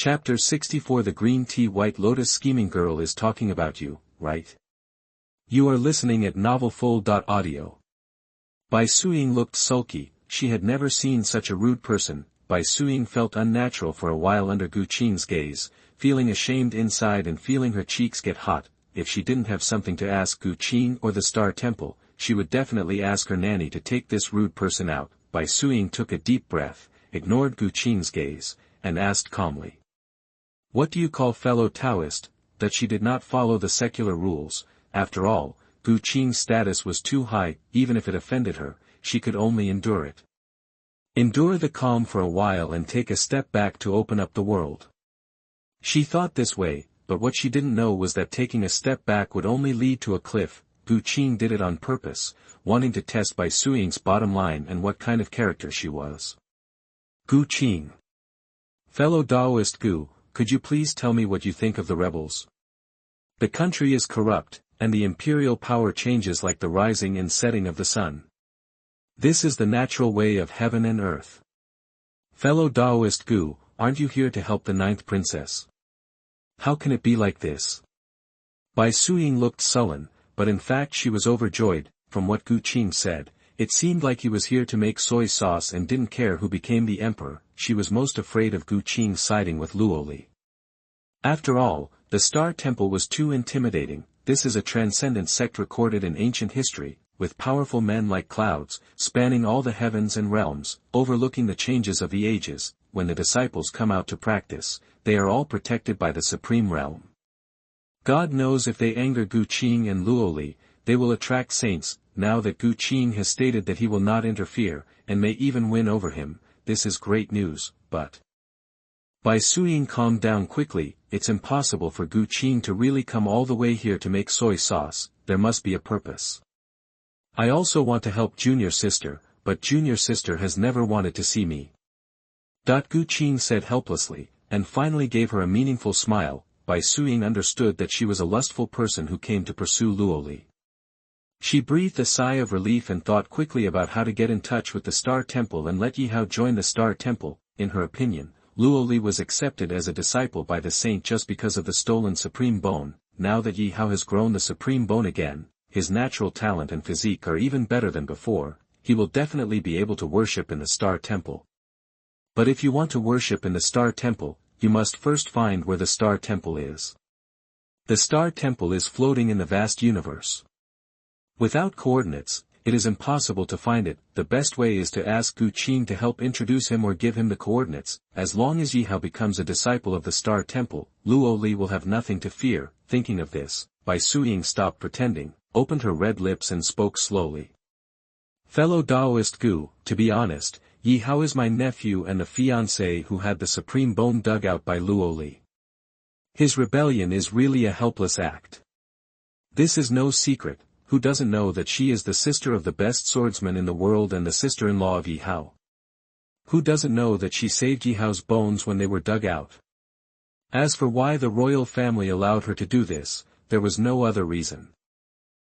Chapter 64 The Green Tea White Lotus scheming girl is talking about you, right? You are listening at novelfull.audio. Bai Suiying looked sulky. She had never seen such a rude person. Bai Suiying felt unnatural for a while under Gu Qing's gaze, feeling ashamed inside and feeling her cheeks get hot. If she didn't have something to ask Gu Qing or the Star Temple, she would definitely ask her nanny to take this rude person out. Bai Suiying took a deep breath, ignored Gu Qing's gaze, and asked calmly. What do you call fellow Taoist? That she did not follow the secular rules. After all, Gu Qing's status was too high. Even if it offended her, she could only endure it. Endure the calm for a while and take a step back to open up the world. She thought this way, but what she didn't know was that taking a step back would only lead to a cliff. Gu Qing did it on purpose, wanting to test Bai Suiying's bottom line and what kind of character she was. Gu Qing. Fellow Taoist Gu, could you please tell me what you think of the rebels? The country is corrupt, and the imperial power changes like the rising and setting of the sun. This is the natural way of heaven and earth. Fellow Taoist Gu, aren't you here to help the ninth princess? How can it be like this? Bai Suiying looked sullen, but in fact she was overjoyed. From what Gu Qing said, it seemed like he was here to make soy sauce and didn't care who became the emperor. She was most afraid of Gu Qing siding with Luo Li. After all, the Star Temple was too intimidating. This is a transcendent sect recorded in ancient history, with powerful men like clouds, spanning all the heavens and realms, overlooking the changes of the ages. When the disciples come out to practice, they are all protected by the supreme realm. God knows if they anger Gu Qing and Luo Li, they will attract saints. Now that Gu Qing has stated that he will not interfere, and may even win over him, this is great news, but... Bai Suiying calmed down quickly. It's impossible for Gu Qing to really come all the way here to make soy sauce. There must be a purpose. I also want to help junior sister, but junior sister has never wanted to see me. Gu Qing said helplessly, and finally gave her a meaningful smile. Bai Suiying understood that she was a lustful person who came to pursue Luo Li. She breathed a sigh of relief and thought quickly about how to get in touch with the Star Temple and let Yi Hao join the Star Temple. In her opinion, Luo Li was accepted as a disciple by the saint just because of the stolen supreme bone. Now that Yi Hao has grown the supreme bone again, his natural talent and physique are even better than before, he will definitely be able to worship in the Star Temple. But if you want to worship in the Star Temple, you must first find where the Star Temple is. The Star Temple is floating in the vast universe. Without coordinates, it is impossible to find it. The best way is to ask Gu Qing to help introduce him or give him the coordinates. As long as Yi Hao becomes a disciple of the Star Temple, Luo Li will have nothing to fear. Thinking of this, Bai Suiying stopped pretending, opened her red lips and spoke slowly. Fellow Taoist Gu, to be honest, Yi Hao is my nephew and the fiancé who had the supreme bone dug out by Luo Li. His rebellion is really a helpless act. This is no secret. Who doesn't know that she is the sister of the best swordsman in the world and the sister-in-law of Yi Hao? Who doesn't know that she saved Yi Hao's bones when they were dug out? As for why the royal family allowed her to do this, there was no other reason.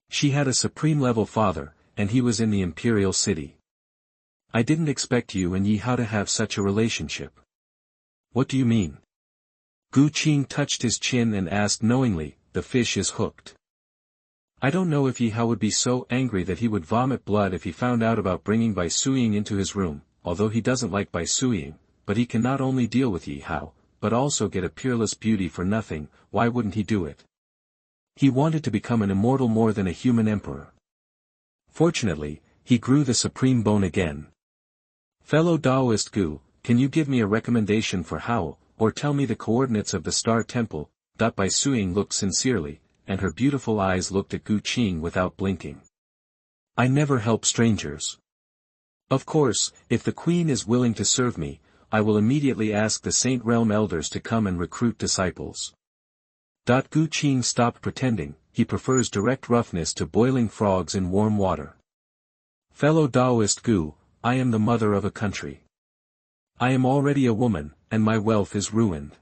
She had a supreme-level father, and he was in the imperial city. I didn't expect you and Yi Hao to have such a relationship. What do you mean? Gu Qing touched his chin and asked knowingly. The fish is hooked. I don't know if Yi Hao would be so angry that he would vomit blood if he found out about bringing Bai Suiying into his room. Although he doesn't like Bai Suiying, but he can not only deal with Yi Hao, but also get a peerless beauty for nothing. Why wouldn't he do it? He wanted to become an immortal more than a human emperor. Fortunately, he grew the supreme bone again. Fellow Taoist Gu, can you give me a recommendation for how, or tell me the coordinates of the Star Temple? Bai Suiying looked sincerely, and her beautiful eyes looked at Gu Qing without blinking. I never help strangers. Of course, if the queen is willing to serve me, I will immediately ask the Saint Realm elders to come and recruit disciples. Gu Qing stopped pretending. He prefers direct roughness to boiling frogs in warm water. Fellow Taoist Gu, I am the mother of a country. I am already a woman, and my wealth is ruined.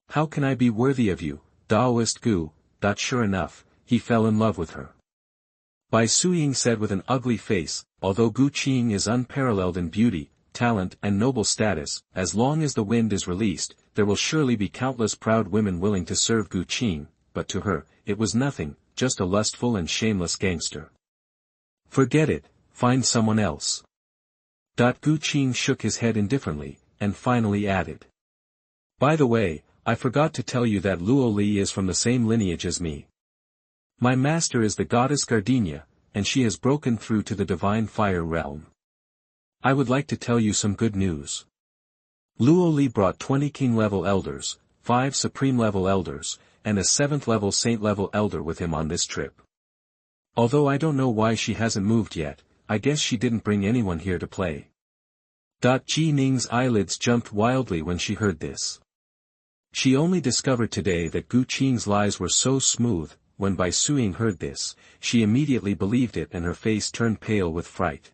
How can I be worthy of you, Taoist Gu? Sure enough, he fell in love with her. Bai Suiying said with an ugly face, although Gu Qing is unparalleled in beauty, talent and noble status, as long as the wind is released, there will surely be countless proud women willing to serve Gu Qing, but to her, it was nothing, just a lustful and shameless gangster. Forget it, find someone else. Gu Qing shook his head indifferently, and finally added. By the way, I forgot to tell you that Luo Li is from the same lineage as me. My master is the goddess Gardenia, and she has broken through to the divine fire realm. I would like to tell you some good news. Luo Li brought 20 king-level elders, 5 supreme-level elders, and a 7th-level saint-level elder with him on this trip. Although I don't know why she hasn't moved yet, I guess she didn't bring anyone here to play. Ji Ning's eyelids jumped wildly when she heard this. She only discovered today that Gu Qing's lies were so smooth. When Bai Suiying heard this, she immediately believed it and her face turned pale with fright.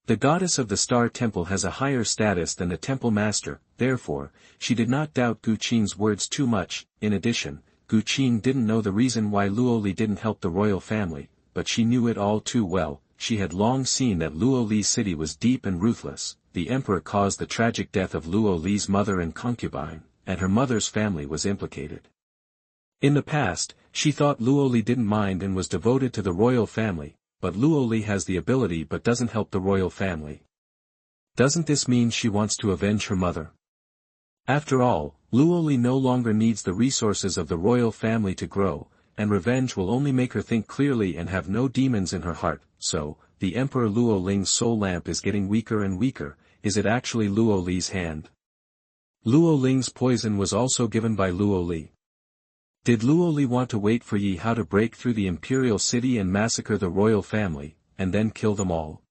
The goddess of the Star Temple has a higher status than the temple master, therefore, she did not doubt Gu Qing's words too much. In addition, Gu Qing didn't know the reason why Luo Li didn't help the royal family, but she knew it all too well. She had long seen that Luo Li's city was deep and ruthless. The emperor caused the tragic death of Luo Li's mother and concubine, and her mother's family was implicated. In the past, she thought Luo Li didn't mind and was devoted to the royal family, but Luo Li has the ability but doesn't help the royal family. Doesn't this mean she wants to avenge her mother? After all, Luo Li no longer needs the resources of the royal family to grow, and revenge will only make her think clearly and have no demons in her heart. So, the Emperor Luo Ling's soul lamp is getting weaker and weaker. Is it actually Luo Li's hand? Luo Ling's poison was also given by Luo Li. Did Luo Li want to wait for Yi Hao to break through the imperial city and massacre the royal family, and then kill them all?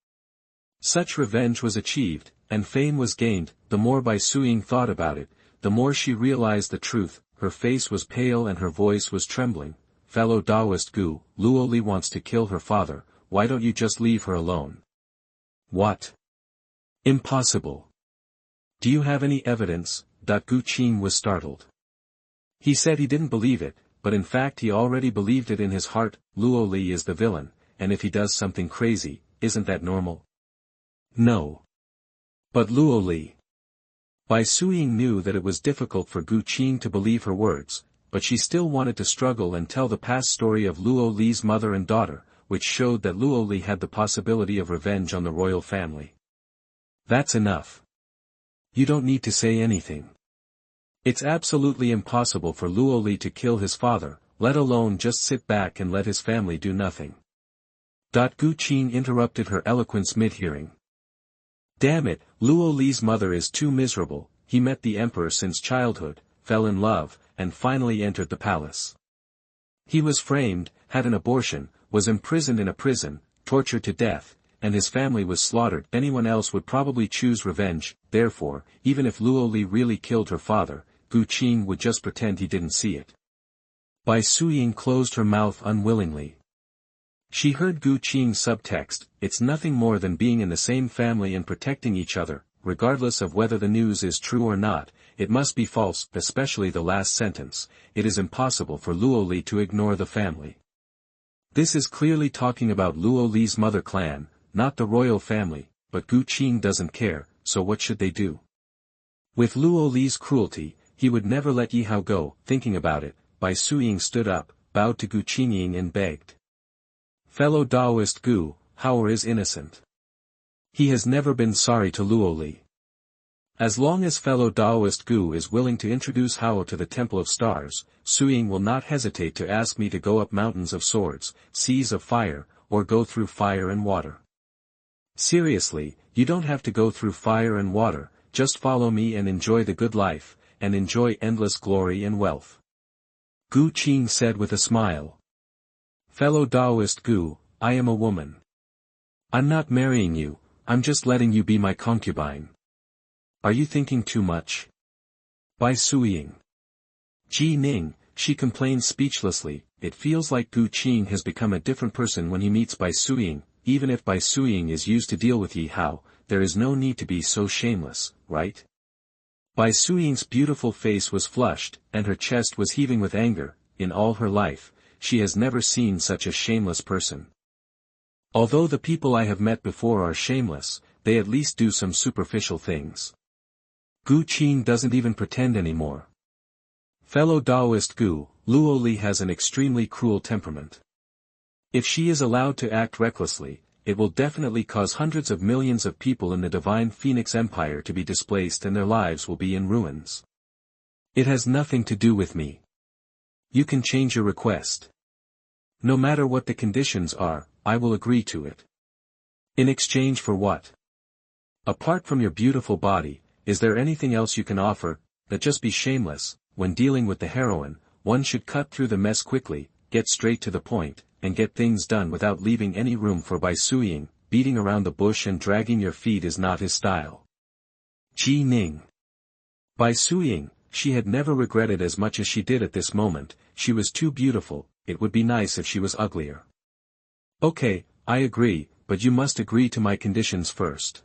Such revenge was achieved, and fame was gained. The more Bai Suiying thought about it, the more she realized the truth. Her face was pale and her voice was trembling. Fellow Taoist Gu, Luo Li wants to kill her father, why don't you just leave her alone? What? Impossible. Do you have any evidence? Gu Qing was startled. He said he didn't believe it, but in fact he already believed it in his heart. Luo Li is the villain, and if he does something crazy, isn't that normal? No. But Luo Li. Bai Suiying knew that it was difficult for Gu Qing to believe her words, but she still wanted to struggle and tell the past story of Luo Li's mother and daughter, which showed that Luo Li had the possibility of revenge on the royal family. That's enough. You don't need to say anything. It's absolutely impossible for Luo Li to kill his father, let alone just sit back and let his family do nothing. Gu Qing interrupted her eloquence mid-hearing. Damn it, Luo Li's mother is too miserable. He met the emperor since childhood, fell in love, and finally entered the palace. He was framed, had an abortion, was imprisoned in a prison, tortured to death, and his family was slaughtered. Anyone else would probably choose revenge. Therefore, even if Luo Li really killed her father, Gu Qing would just pretend he didn't see it. Bai Suiying closed her mouth unwillingly. She heard Gu Qing's subtext, it's nothing more than being in the same family and protecting each other, regardless of whether the news is true or not. It must be false, especially the last sentence. It is impossible for Luo Li to ignore the family. This is clearly talking about Luo Li's mother clan, not the royal family, but Gu Qing doesn't care, so what should they do? With Luo Li's cruelty, he would never let Yi Hao go. Thinking about it, Bai Suiying stood up, bowed to Gu Qing and begged. Fellow Taoist Gu, Hao is innocent. He has never been sorry to Luo Li. As long as fellow Taoist Gu is willing to introduce Hao to the Temple of Stars, Suiying will not hesitate to ask me to go up mountains of swords, seas of fire, or go through fire and water. Seriously, you don't have to go through fire and water, just follow me and enjoy the good life, and enjoy endless glory and wealth. Gu Qing said with a smile. Fellow Taoist Gu, I am a woman. I'm not marrying you, I'm just letting you be my concubine. Are you thinking too much? Bai Suiying. Ji Ning, she complained speechlessly. It feels like Gu Qing has become a different person when he meets Bai Suiying. Even if Bai Suiying is used to deal with Yi Hao, there is no need to be so shameless, right? Bai Suiying's beautiful face was flushed, and her chest was heaving with anger. In all her life, she has never seen such a shameless person. Although the people I have met before are shameless, they at least do some superficial things. Gu Qing doesn't even pretend anymore. Fellow Taoist Gu, Luo Li has an extremely cruel temperament. If she is allowed to act recklessly, it will definitely cause hundreds of millions of people in the Divine Phoenix Empire to be displaced and their lives will be in ruins. It has nothing to do with me. You can change your request. No matter what the conditions are, I will agree to it. In exchange for what? Apart from your beautiful body, is there anything else you can offer? That just be shameless. When dealing with the heroine, one should cut through the mess quickly, get straight to the point, and get things done without leaving any room for baisuing. Beating around the bush and dragging your feet is not his style. Ji Ning. Baisuing, she had never regretted as much as she did at this moment. She was too beautiful, it would be nice if she was uglier. Okay, I agree, but you must agree to my conditions first.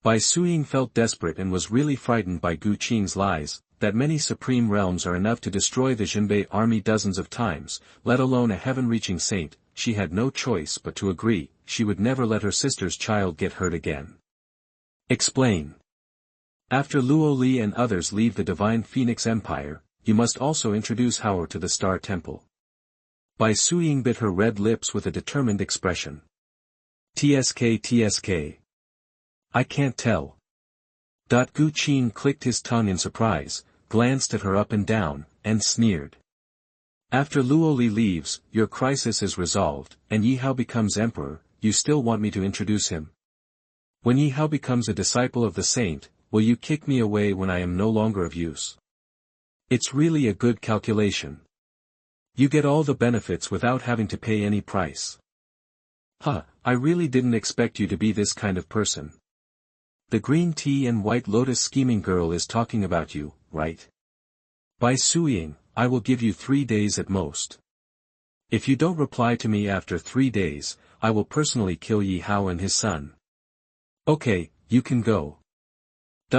Baisuing felt desperate and was really frightened by Gu Qing's lies, that many supreme realms are enough to destroy the Jinbei army dozens of times, let alone a heaven-reaching saint. She had no choice but to agree. She would never let her sister's child get hurt again. Explain. After Luo Li and others leave the Divine Phoenix Empire, you must also introduce Hao to the Star Temple. Baisuing bit her red lips with a determined expression. TSK. I can't tell. Gu Qing clicked his tongue in surprise, glanced at her up and down, and sneered. After Luo Li leaves, your crisis is resolved, and Yi Hao becomes emperor. You still want me to introduce him? When Yi Hao becomes a disciple of the saint, will you kick me away when I am no longer of use? It's really a good calculation. You get all the benefits without having to pay any price. I really didn't expect you to be this kind of person. The green tea and white lotus scheming girl is talking about you, right? Baisuing, I will give you 3 days at most. If you don't reply to me after 3 days, I will personally kill Yi Hao and his son. Okay, you can go.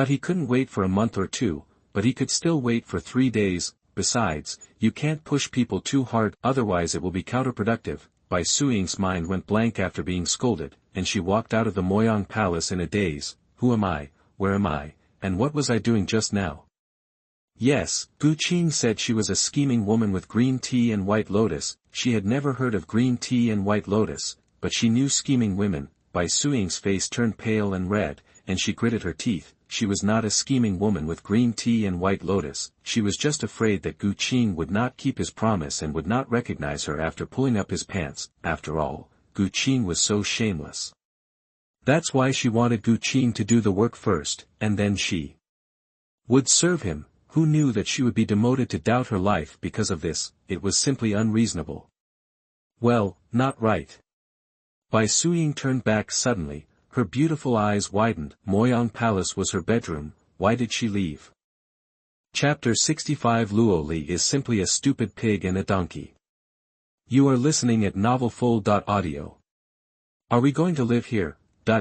He couldn't wait for a month or two, but he could still wait for 3 days. Besides, you can't push people too hard, otherwise it will be counterproductive. Baisuing's mind went blank after being scolded, and she walked out of the Moyang Palace in a daze. Who am I, where am I, and what was I doing just now? Yes, Gu Qing said she was a scheming woman with green tea and white lotus. She had never heard of green tea and white lotus, but she knew scheming women. Baisuing's face turned pale and red, and she gritted her teeth. She was not a scheming woman with green tea and white lotus. She was just afraid that Gu Qing would not keep his promise and would not recognize her after pulling up his pants. After all, Gu Qing was so shameless. That's why she wanted Gu Qing to do the work first, and then she would serve him. Who knew that she would be demoted to doubt her life because of this? It was simply unreasonable. Well, not right. Baisuing turned back suddenly, her beautiful eyes widened. Moyang Palace was her bedroom. Why did she leave? Chapter 65. Luo Li is simply a stupid pig and a donkey. You are listening at novelfull.audio. Are we going to live here?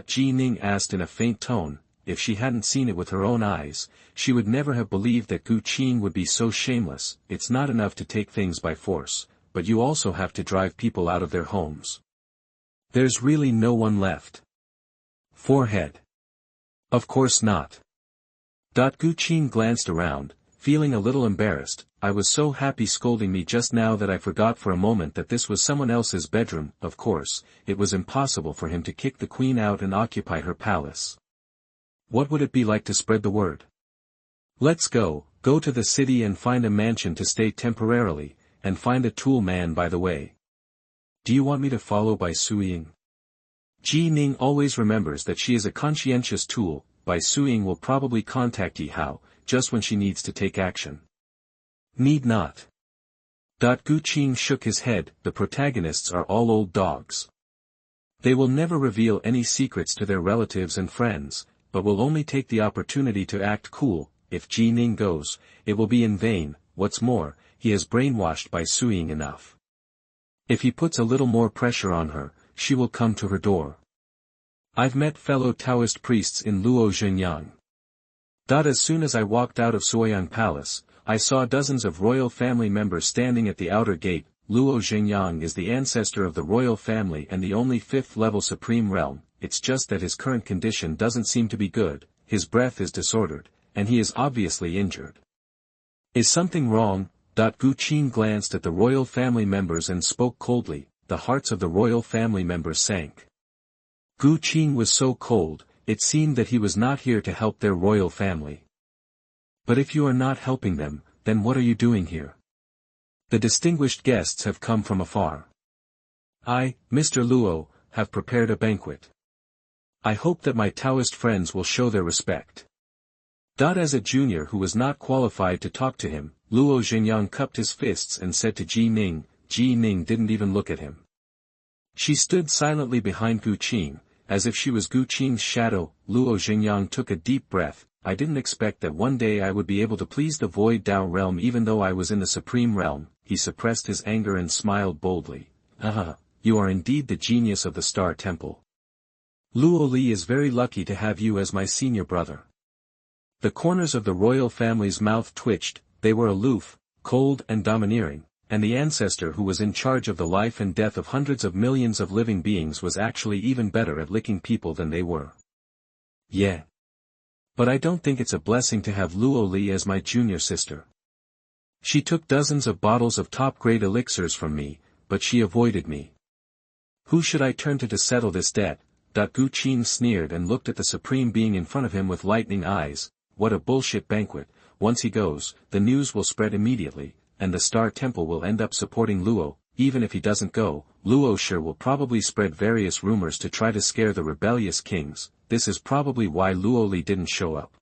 Ji Ning asked in a faint tone. If she hadn't seen it with her own eyes, she would never have believed that Gu Qing would be so shameless. It's not enough to take things by force, but you also have to drive people out of their homes. There's really no one left. Forehead. Of course not. Gu Qing glanced around, feeling a little embarrassed. I was so happy scolding me just now that I forgot for a moment that this was someone else's bedroom. Of course, it was impossible for him to kick the queen out and occupy her palace. What would it be like to spread the word? Let's go to the city and find a mansion to stay temporarily, and find a tool man by the way. Do you want me to follow Baisuing? Ji Ning always remembers that she is a conscientious tool. Baisuing will probably contact Yi Hao, just when she needs to take action. Need not. Gu Qing shook his head. The protagonists are all old dogs. They will never reveal any secrets to their relatives and friends, but will only take the opportunity to act cool. If Ji Ning goes, it will be in vain. What's more, he has brainwashed Baisuing enough. If he puts a little more pressure on her, she will come to her door. I've met fellow Taoist priests in Luo Zhenyang. As soon as I walked out of Suoyang Palace, I saw dozens of royal family members standing at the outer gate. Luo Zhenyang is the ancestor of the royal family and the only 5th-level supreme realm. It's just that his current condition doesn't seem to be good. His breath is disordered, and he is obviously injured. Is something wrong? Gu Qing glanced at the royal family members and spoke coldly. The hearts of the royal family members sank. Gu Qing was so cold, it seemed that he was not here to help their royal family. But if you are not helping them, then what are you doing here? The distinguished guests have come from afar. I, Mr. Luo, have prepared a banquet. I hope that my Taoist friends will show their respect. As a junior who was not qualified to talk to him, Luo Xingyang cupped his fists and said to Ji Ning. Ji Ning didn't even look at him. She stood silently behind Gu Qing, as if she was Gu Qing's shadow. Luo Xingyang took a deep breath. I didn't expect that one day I would be able to please the Void Dao realm even though I was in the Supreme Realm. He suppressed his anger and smiled boldly. Haha, you are indeed the genius of the Star Temple. Luo Li is very lucky to have you as my senior brother. The corners of the royal family's mouth twitched. They were aloof, cold and domineering, and the ancestor who was in charge of the life and death of hundreds of millions of living beings was actually even better at licking people than they were. Yeah. But I don't think it's a blessing to have Luo Li as my junior sister. She took dozens of bottles of top-grade elixirs from me, but she avoided me. Who should I turn to settle this debt? Gu Qing sneered and looked at the supreme being in front of him with lightning eyes. What a bullshit banquet. Once he goes, the news will spread immediately, and the Star Temple will end up supporting Luo. Even if he doesn't go, Luo sure will probably spread various rumors to try to scare the rebellious kings. This is probably why Luo Li didn't show up.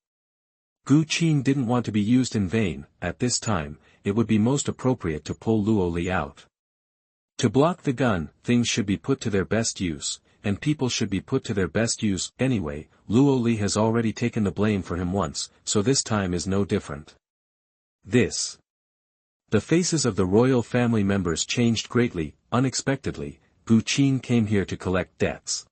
Gu Qing didn't want to be used in vain. At this time, it would be most appropriate to pull Luo Li out. To block the gun, things should be put to their best use, and people should be put to their best use. Anyway, Luo Li has already taken the blame for him once, so this time is no different. The faces of the royal family members changed greatly. Unexpectedly, Gu Qing came here to collect debts.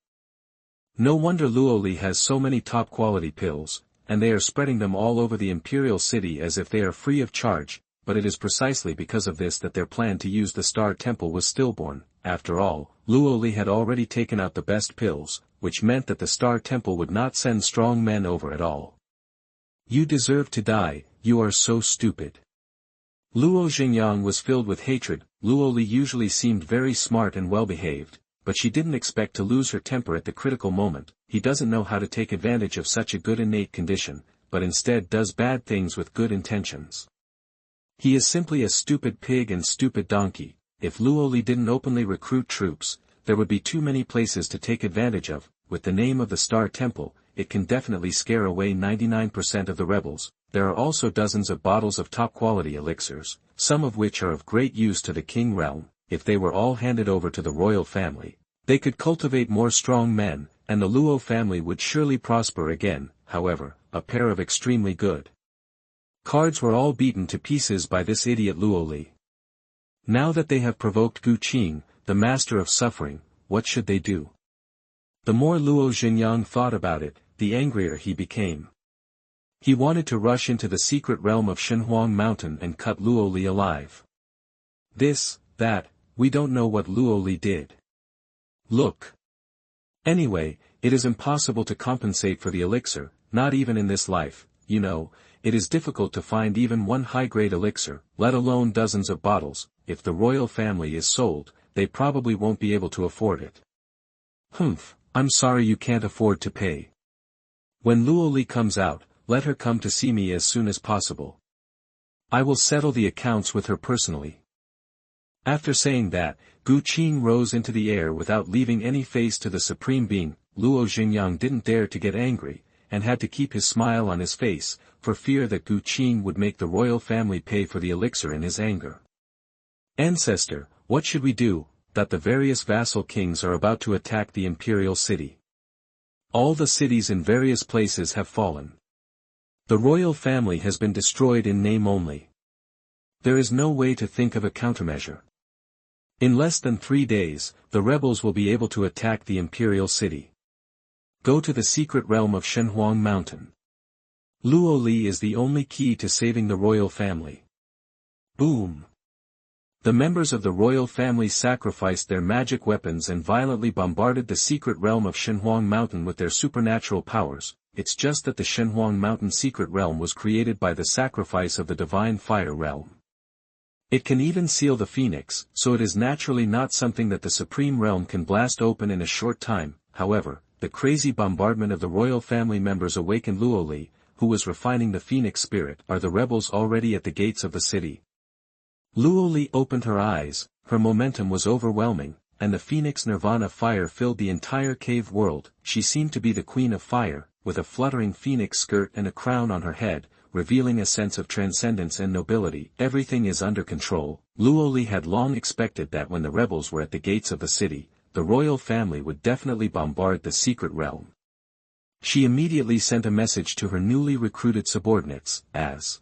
No wonder Luo Li has so many top-quality pills, and they are spreading them all over the imperial city as if they are free of charge, but it is precisely because of this that their plan to use the Star Temple was stillborn. After all, Luo Li had already taken out the best pills, which meant that the Star Temple would not send strong men over at all. You deserve to die, you are so stupid. Luo Xingyang was filled with hatred. Luo Li usually seemed very smart and well-behaved, but she didn't expect to lose her temper at the critical moment. He doesn't know how to take advantage of such a good innate condition, but instead does bad things with good intentions. He is simply a stupid pig and stupid donkey. If Luo Li didn't openly recruit troops, there would be too many places to take advantage of. With the name of the Star Temple, it can definitely scare away 99% of the rebels. There are also dozens of bottles of top-quality elixirs, some of which are of great use to the Qing realm. If they were all handed over to the royal family, they could cultivate more strong men, and the Luo family would surely prosper again. However, a pair of extremely good cards were all beaten to pieces by this idiot Luo Li. Now that they have provoked Gu Qing, the master of suffering, what should they do? The more Luo Xingyang thought about it, the angrier he became. He wanted to rush into the secret realm of Xuanhuan Mountain and cut Luo Li alive. That, we don't know what Luo Li did. Look. Anyway, it is impossible to compensate for the elixir, not even in this life. You know, it is difficult to find even one high-grade elixir, let alone dozens of bottles. If the royal family is sold, they probably won't be able to afford it. I'm sorry you can't afford to pay. When Luo Li comes out, let her come to see me as soon as possible. I will settle the accounts with her personally. After saying that, Gu Qing rose into the air without leaving any face to the supreme being. Luo Xingyang didn't dare to get angry, and had to keep his smile on his face, for fear that Gu Qing would make the royal family pay for the elixir in his anger. Ancestor, what should we do? That the various vassal kings are about to attack the imperial city. All the cities in various places have fallen. The royal family has been destroyed in name only. There is no way to think of a countermeasure. In less than 3 days, the rebels will be able to attack the imperial city. Go to the secret realm of Xuanhuan Mountain. Luo Li is the only key to saving the royal family. Boom! The members of the royal family sacrificed their magic weapons and violently bombarded the secret realm of Xuanhuan Mountain with their supernatural powers. It's just that the Xuanhuan Mountain secret realm was created by the sacrifice of the divine fire realm. It can even seal the phoenix, so it is naturally not something that the supreme realm can blast open in a short time. However, the crazy bombardment of the royal family members awakened Luo Li, who was refining the phoenix spirit. Are the rebels already at the gates of the city? Luo Li opened her eyes, her momentum was overwhelming, and the phoenix nirvana fire filled the entire cave world. She seemed to be the queen of fire, with a fluttering phoenix skirt and a crown on her head, revealing a sense of transcendence and nobility. Everything is under control. Luo Li had long expected that when the rebels were at the gates of the city, the royal family would definitely bombard the secret realm. She immediately sent a message to her newly recruited subordinates, as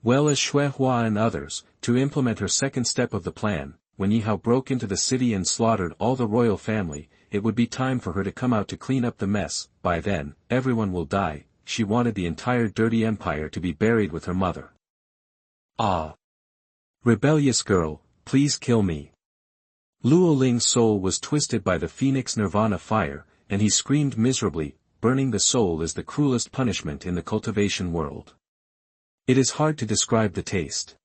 well as Xuanhuan and others, to implement her second step of the plan. When Yi Hao broke into the city and slaughtered all the royal family, it would be time for her to come out to clean up the mess. By then, everyone will die. She wanted the entire dirty empire to be buried with her mother. Ah! Rebellious girl, please kill me. Luo Ling's soul was twisted by the phoenix nirvana fire, and he screamed miserably. Burning the soul is the cruelest punishment in the cultivation world. It is hard to describe the taste.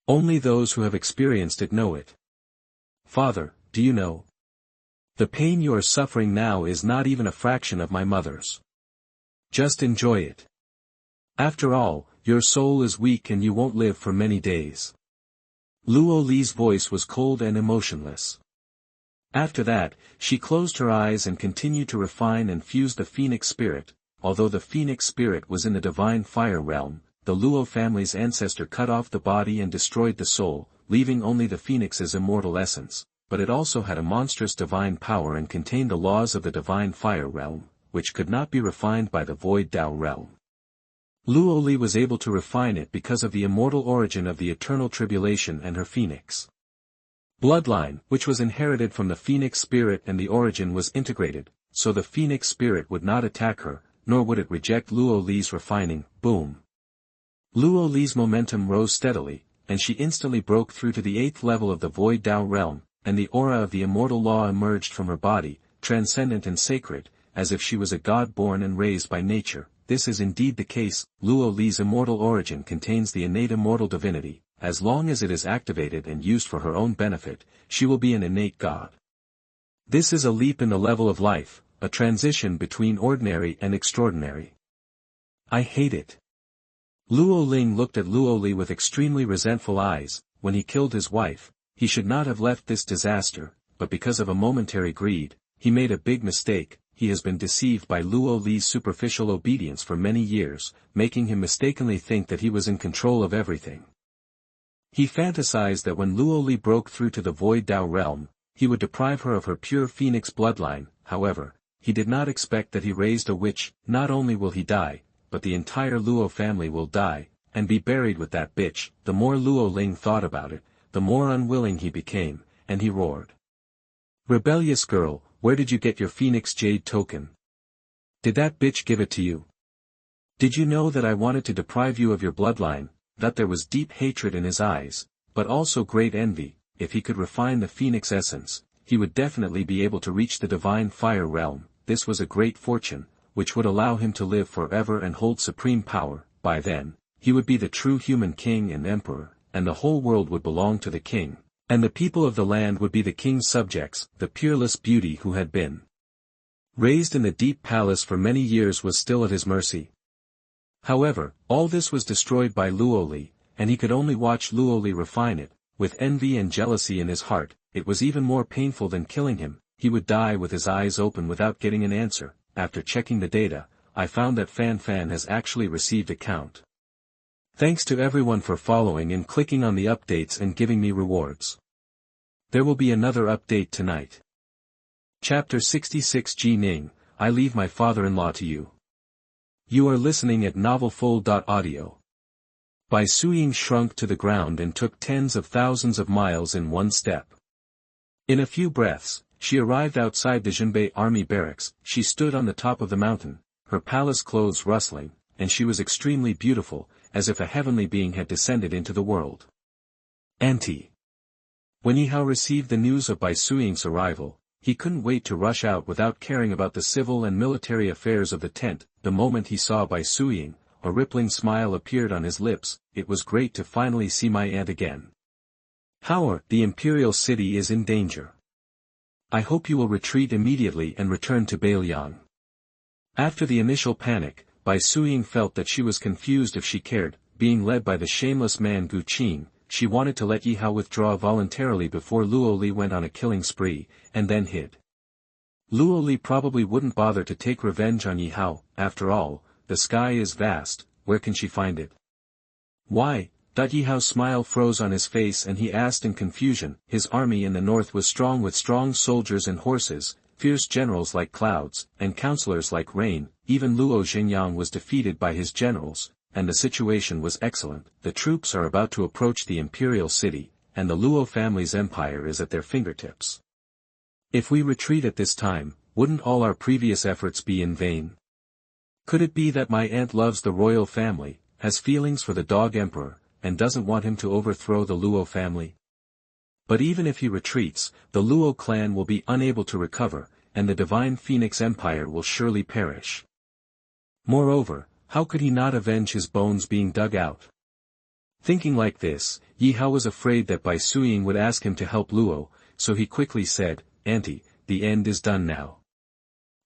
Only those who have experienced it know it. Father, do you know? The pain you are suffering now is not even a fraction of my mother's. Just enjoy it. After all, your soul is weak and you won't live for many days. Luo Li's voice was cold and emotionless. After that, she closed her eyes and continued to refine and fuse the phoenix spirit. Although the phoenix spirit was in the divine fire realm, the Luo family's ancestor cut off the body and destroyed the soul, leaving only the phoenix's immortal essence, but it also had a monstrous divine power and contained the laws of the divine fire realm, which could not be refined by the void Dao realm. Luo Li was able to refine it because of the immortal origin of the eternal tribulation and her phoenix bloodline, which was inherited from the phoenix spirit, and the origin was integrated, so the phoenix spirit would not attack her, nor would it reject Luo Li's refining. Boom! Luo Li's momentum rose steadily, and she instantly broke through to the 8th level of the void Dao realm, and the aura of the immortal law emerged from her body, transcendent and sacred, as if she was a god born and raised by nature. This is indeed the case. Luo Li's immortal origin contains the innate immortal divinity. As long as it is activated and used for her own benefit, she will be an innate god. This is a leap in the level of life, a transition between ordinary and extraordinary. I hate it. Luo Ling looked at Luo Li with extremely resentful eyes. When he killed his wife, he should not have left this disaster, but because of a momentary greed, he made a big mistake. He has been deceived by Luo Li's superficial obedience for many years, making him mistakenly think that he was in control of everything. He fantasized that when Luo Li broke through to the void Dao realm, he would deprive her of her pure phoenix bloodline. However, he did not expect that he raised a witch. Not only will he die, but the entire Luo family will die, and be buried with that bitch. The more Luo Ling thought about it, the more unwilling he became, and he roared. Rebellious girl, where did you get your Phoenix Jade token? Did that bitch give it to you? Did you know that I wanted to deprive you of your bloodline? That there was deep hatred in his eyes, but also great envy. If he could refine the Phoenix essence, he would definitely be able to reach the divine fire realm. This was a great fortune, which would allow him to live forever and hold supreme power. By then, he would be the true human king and emperor, and the whole world would belong to the king, and the people of the land would be the king's subjects. The peerless beauty who had been raised in the deep palace for many years was still at his mercy. However, all this was destroyed by Luo Li, and he could only watch Luo Li refine it. With envy and jealousy in his heart, it was even more painful than killing him. He would die with his eyes open without getting an answer. After checking the data, I found that Fan has actually received a count. Thanks to everyone for following and clicking on the updates and giving me rewards. There will be another update tonight. Chapter 66 Ji Ning, I leave my father-in-law to you. You are listening at novelfull.audio. Bai Suying shrunk to the ground and took tens of thousands of miles in one step. In a few breaths, she arrived outside the Zhenbei army barracks. She stood on the top of the mountain, her palace clothes rustling, and she was extremely beautiful, as if a heavenly being had descended into the world. Auntie. When Yi Hao received the news of Bai Suiying's arrival, he couldn't wait to rush out without caring about the civil and military affairs of the tent. The moment he saw Bai Suiying, a rippling smile appeared on his lips. It was great to finally see my aunt again. The imperial city is in danger. I hope you will retreat immediately and return to Bailiang. After the initial panic, Bai Suiying felt that she was confused if she cared. Being led by the shameless man Qing, she wanted to let Yi Hao withdraw voluntarily before Luo Li went on a killing spree, and then hid. Luo Li probably wouldn't bother to take revenge on Yi Hao. After all, the sky is vast, where can she find it? Why? Yi Hao's smile froze on his face and he asked in confusion. His army in the north was strong with strong soldiers and horses, fierce generals like clouds, and counselors like rain. Even Luo Xingyang was defeated by his generals, and the situation was excellent. The troops are about to approach the imperial city, and the Luo family's empire is at their fingertips. If we retreat at this time, wouldn't all our previous efforts be in vain? Could it be that my aunt loves the royal family, has feelings for the dog emperor, and doesn't want him to overthrow the Luo family? But even if he retreats, the Luo clan will be unable to recover, and the divine Phoenix Empire will surely perish. Moreover, how could he not avenge his bones being dug out? Thinking like this, Yi Hao was afraid that Bai Suiying would ask him to help Luo, so he quickly said, "Auntie, the end is done now.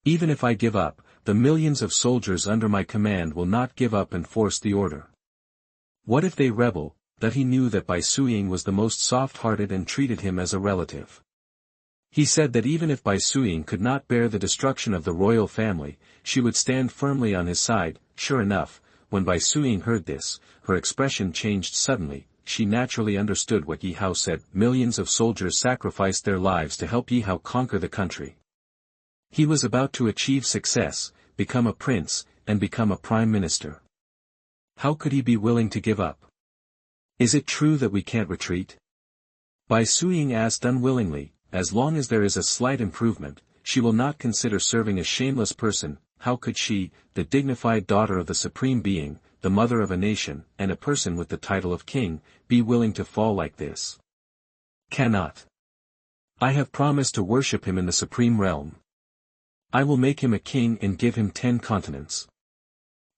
Even if I give up, the millions of soldiers under my command will not give up and force the order. What if they rebel?" That he knew that Bai Suiying was the most soft-hearted and treated him as a relative. He said that even if Bai Suiying could not bear the destruction of the royal family, she would stand firmly on his side. Sure enough, when Bai Suiying heard this, her expression changed suddenly. She naturally understood what Yi Hao said. Millions of soldiers sacrificed their lives to help Yi Hao conquer the country. He was about to achieve success, become a prince, and become a prime minister. How could he be willing to give up? Is it true that we can't retreat? Bai Suiying asked unwillingly. As long as there is a slight improvement, she will not consider serving a shameless person. How could she, the dignified daughter of the Supreme Being, the mother of a nation, and a person with the title of King, be willing to fall like this? Cannot. I have promised to worship him in the supreme realm. I will make him a king and give him 10 continents.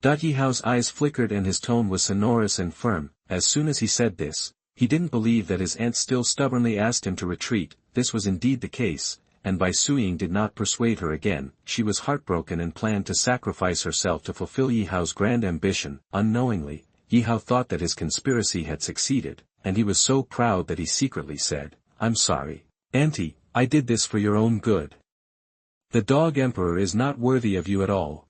Yi Hao's eyes flickered and his tone was sonorous and firm. As soon as he said this, he didn't believe that his aunt still stubbornly asked him to retreat. This was indeed the case, and Bai Suiying did not persuade her again. She was heartbroken and planned to sacrifice herself to fulfill Yi Hao's grand ambition. Unknowingly, Yi Hao thought that his conspiracy had succeeded, and he was so proud that he secretly said, "I'm sorry, Auntie, I did this for your own good. The dog emperor is not worthy of you at all."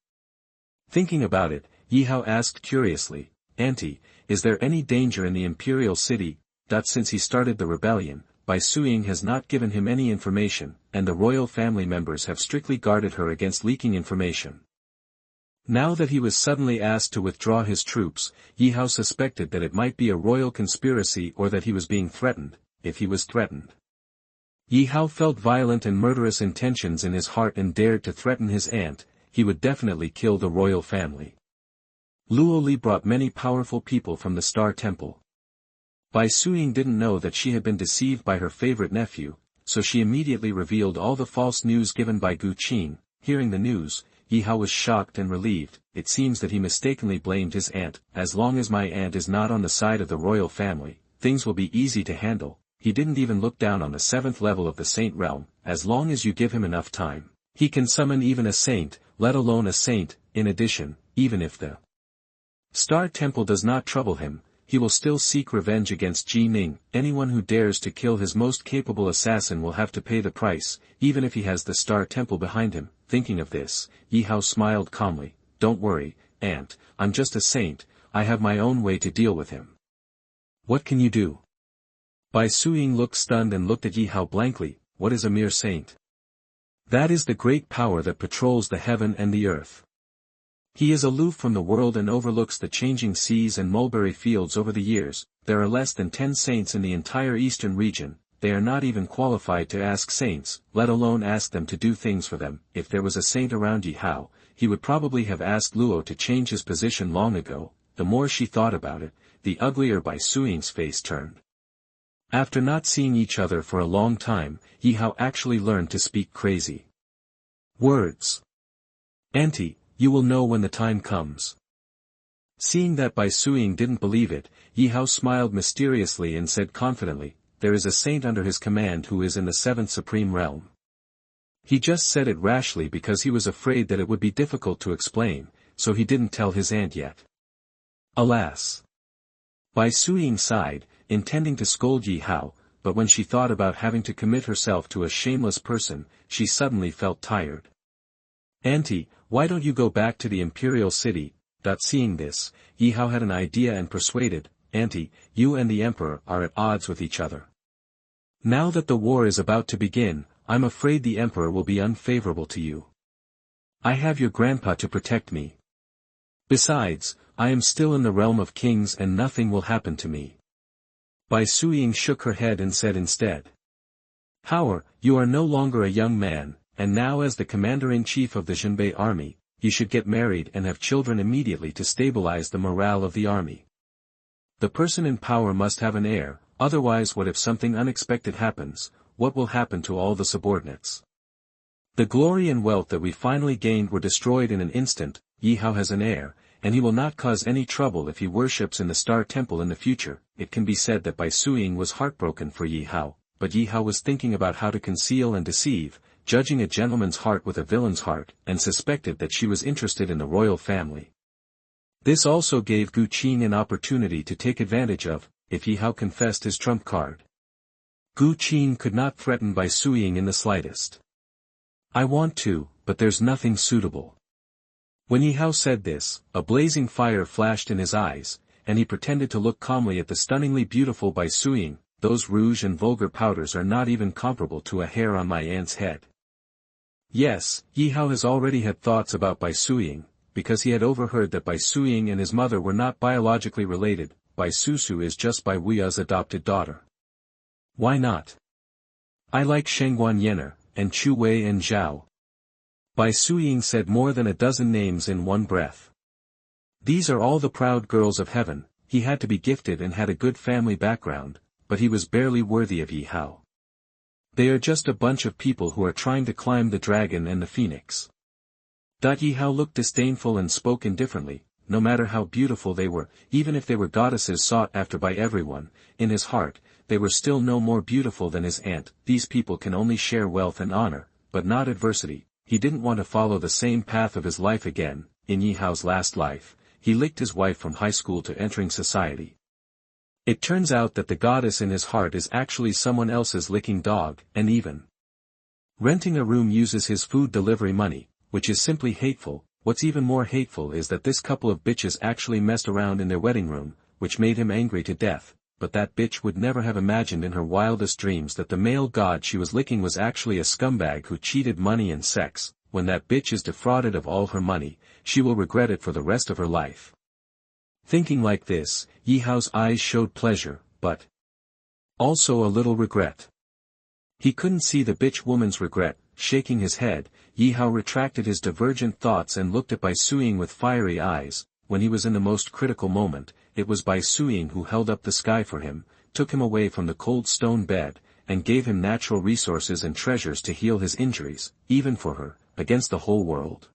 Thinking about it, Yi Hao asked curiously, "Auntie, is there any danger in the imperial city?" Since he started the rebellion, Bai Suiying has not given him any information, and the royal family members have strictly guarded her against leaking information. Now that he was suddenly asked to withdraw his troops, Yi Hao suspected that it might be a royal conspiracy or that he was being threatened. If he was threatened, Yi Hao felt violent and murderous intentions in his heart and dared to threaten his aunt. He would definitely kill the royal family. Luo Li brought many powerful people from the Star Temple. Bai Suiying didn't know that she had been deceived by her favorite nephew, so she immediately revealed all the false news given by Qing. Hearing the news, Yi Hao was shocked and relieved. It seems that he mistakenly blamed his aunt. As long as my aunt is not on the side of the royal family, things will be easy to handle. He didn't even look down on the 7th level of the Saint Realm. As long as you give him enough time, he can summon even a saint, let alone a saint. In addition, even if the Star Temple does not trouble him, he will still seek revenge against Ji Ning. Anyone who dares to kill his most capable assassin will have to pay the price, even if he has the Star Temple behind him. Thinking of this, Yi Hao smiled calmly. "Don't worry, aunt, I'm just a saint, I have my own way to deal with him." "What can you do?" Bai Suiying looked stunned and looked at Yi Hao blankly. "What is a mere saint?" "That is the great power that patrols the heaven and the earth. He is aloof from the world and overlooks the changing seas and mulberry fields over the years. There are less than 10 saints in the entire eastern region. They are not even qualified to ask saints, let alone ask them to do things for them." If there was a saint around Yi Hao, he would probably have asked Luo to change his position long ago. The more she thought about it, the uglier Bai Suiying's face turned. After not seeing each other for a long time, Yi Hao actually learned to speak crazy words. "Auntie, you will know when the time comes." Seeing that Bai Suiying didn't believe it, Yi Hao smiled mysteriously and said confidently, "There is a saint under his command who is in the seventh supreme realm." He just said it rashly because he was afraid that it would be difficult to explain, so he didn't tell his aunt yet. Alas! Bai Suiying sighed, intending to scold Yi Hao, but when she thought about having to commit herself to a shameless person, she suddenly felt tired. "Auntie, why don't you go back to the imperial city?" Seeing this, Yi Hao had an idea and persuaded, "Auntie, you and the emperor are at odds with each other. Now that the war is about to begin, I'm afraid the emperor will be unfavorable to you. I have your grandpa to protect me. Besides, I am still in the realm of kings and nothing will happen to me." Bai Suiying shook her head and said instead, "However, you are no longer a young man, and now as the commander-in-chief of the Zhenbei army, you should get married and have children immediately to stabilize the morale of the army. The person in power must have an heir, otherwise what if something unexpected happens, what will happen to all the subordinates? The glory and wealth that we finally gained were destroyed in an instant. Yi Hao has an heir, and he will not cause any trouble if he worships in the Star Temple in the future." It can be said that Bai Suiying was heartbroken for Yi Hao, but Yi Hao was thinking about how to conceal and deceive, judging a gentleman's heart with a villain's heart, and suspected that she was interested in the royal family. This also gave Qing an opportunity to take advantage of, if Yi Hao confessed his trump card. Qing could not threaten Bai Suiying in the slightest. "I want to, but there's nothing suitable." When Yi Hao said this, a blazing fire flashed in his eyes, and he pretended to look calmly at the stunningly beautiful Bai Suiying. "Those rouge and vulgar powders are not even comparable to a hair on my aunt's head." Yes, Yi Hao has already had thoughts about Bai Suiying, because he had overheard that Bai Suiying and his mother were not biologically related. Bai Susu is just Bai Wuya's adopted daughter. Why not? "I like Xuanhuan Yener, and Chu Wei and Zhao." Bai Suiying said more than a dozen names in one breath. These are all the proud girls of heaven. He had to be gifted and had a good family background, but he was barely worthy of Yi Hao. They are just a bunch of people who are trying to climb the dragon and the phoenix. Yi Hao looked disdainful and spoke indifferently. No matter how beautiful they were, even if they were goddesses sought after by everyone, in his heart, they were still no more beautiful than his aunt. These people can only share wealth and honor, but not adversity. He didn't want to follow the same path of his life again. In Yi Hao's last life, he licked his wife from high school to entering society. It turns out that the goddess in his heart is actually someone else's licking dog, and even renting a room uses his food delivery money, which is simply hateful. What's even more hateful is that this couple of bitches actually messed around in their wedding room, which made him angry to death, but that bitch would never have imagined in her wildest dreams that the male god she was licking was actually a scumbag who cheated money and sex. When that bitch is defrauded of all her money, she will regret it for the rest of her life. Thinking like this, Yi Hao's eyes showed pleasure, but also a little regret. He couldn't see the bitch woman's regret. Shaking his head, Yi Hao retracted his divergent thoughts and looked at Bai Suiying with fiery eyes. When he was in the most critical moment, it was Bai Suiying who held up the sky for him, took him away from the cold stone bed, and gave him natural resources and treasures to heal his injuries, even for her, against the whole world.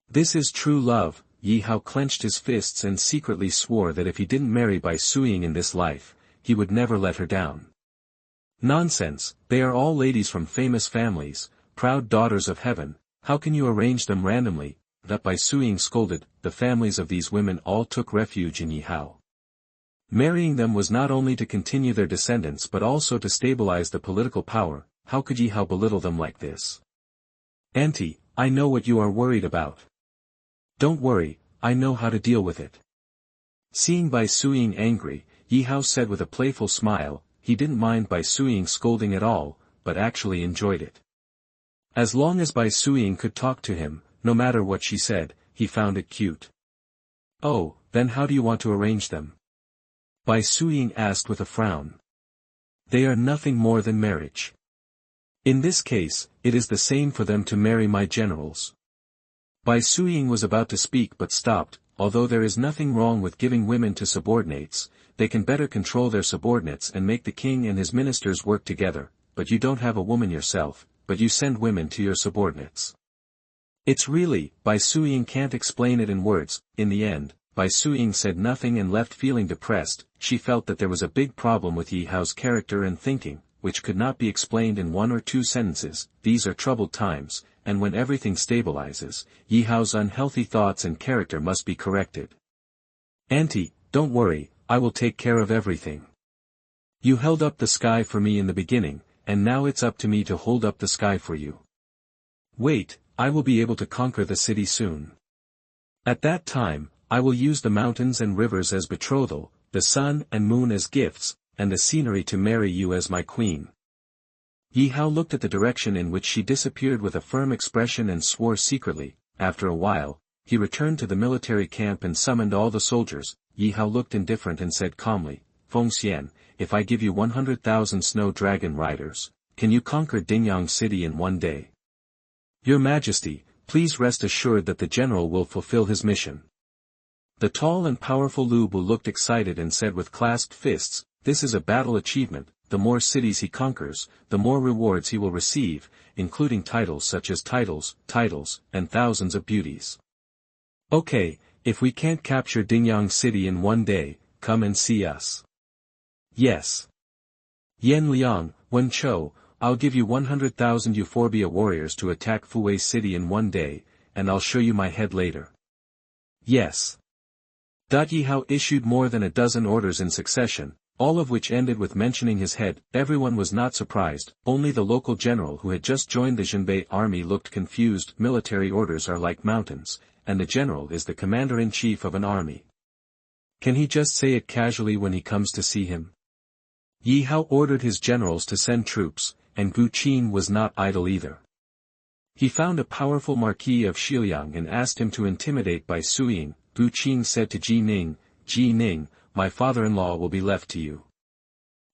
This is true love. Yi Hao clenched his fists and secretly swore that if he didn't marry Bai Suiying in this life, he would never let her down. Nonsense, they are all ladies from famous families, proud daughters of heaven. How can you arrange them randomly? That Bai Suiying scolded. The families of these women all took refuge in Yi Hao. Marrying them was not only to continue their descendants but also to stabilize the political power. How could Yi Hao belittle them like this? "Auntie, I know what you are worried about. Don't worry, I know how to deal with it." Seeing Bai Suiying angry, Yi Hao said with a playful smile. He didn't mind Bai Suiying scolding at all, but actually enjoyed it. As long as Bai Suiying could talk to him, no matter what she said, he found it cute. "Oh, then how do you want to arrange them?" Bai Suiying asked with a frown. "They are nothing more than marriage. In this case, it is the same for them to marry my generals." Bai Suiying was about to speak but stopped. Although there is nothing wrong with giving women to subordinates, they can better control their subordinates and make the king and his ministers work together, but you don't have a woman yourself, but you send women to your subordinates. It's really, Bai Suying can't explain it in words. In the end, Bai Suying said nothing and left feeling depressed. She felt that there was a big problem with Yi Hao's character and thinking, which could not be explained in 1 or 2 sentences. These are troubled times, and when everything stabilizes, Yi Hao's unhealthy thoughts and character must be corrected. Auntie, don't worry, I will take care of everything. You held up the sky for me in the beginning, and now it's up to me to hold up the sky for you. Wait, I will be able to conquer the city soon. At that time, I will use the mountains and rivers as betrothal, the sun and moon as gifts, and the scenery to marry you as my queen. Yi Hao looked at the direction in which she disappeared with a firm expression and swore secretly. After a while, he returned to the military camp and summoned all the soldiers. Yi Hao looked indifferent and said calmly, Feng Xian, if I give you 100,000 snow dragon riders, can you conquer Dingyang City in 1 day? Your Majesty, please rest assured that the general will fulfill his mission. The tall and powerful Lu Bu looked excited and said with clasped fists, this is a battle achievement. The more cities he conquers, the more rewards he will receive, including titles such as titles, and thousands of beauties. Okay, if we can't capture Dingyang City in 1 day, come and see us. Yes. Yan Liang, Wen Chou, I'll give you 100,000 Euphorbia warriors to attack Fuwei City in 1 day, and I'll show you my head later. Yes. Yi Hao issued more than a dozen orders in succession, all of which ended with mentioning his head. Everyone was not surprised, only the local general who had just joined the Zhenbei army looked confused. Military orders are like mountains, and the general is the commander-in-chief of an army. Can he just say it casually when he comes to see him? Yi Hao ordered his generals to send troops, and Qing was not idle either. He found a powerful Marquis of Xiliang and asked him to intimidate Bai Suying. Qing said to Ji Ning, my father-in-law will be left to you.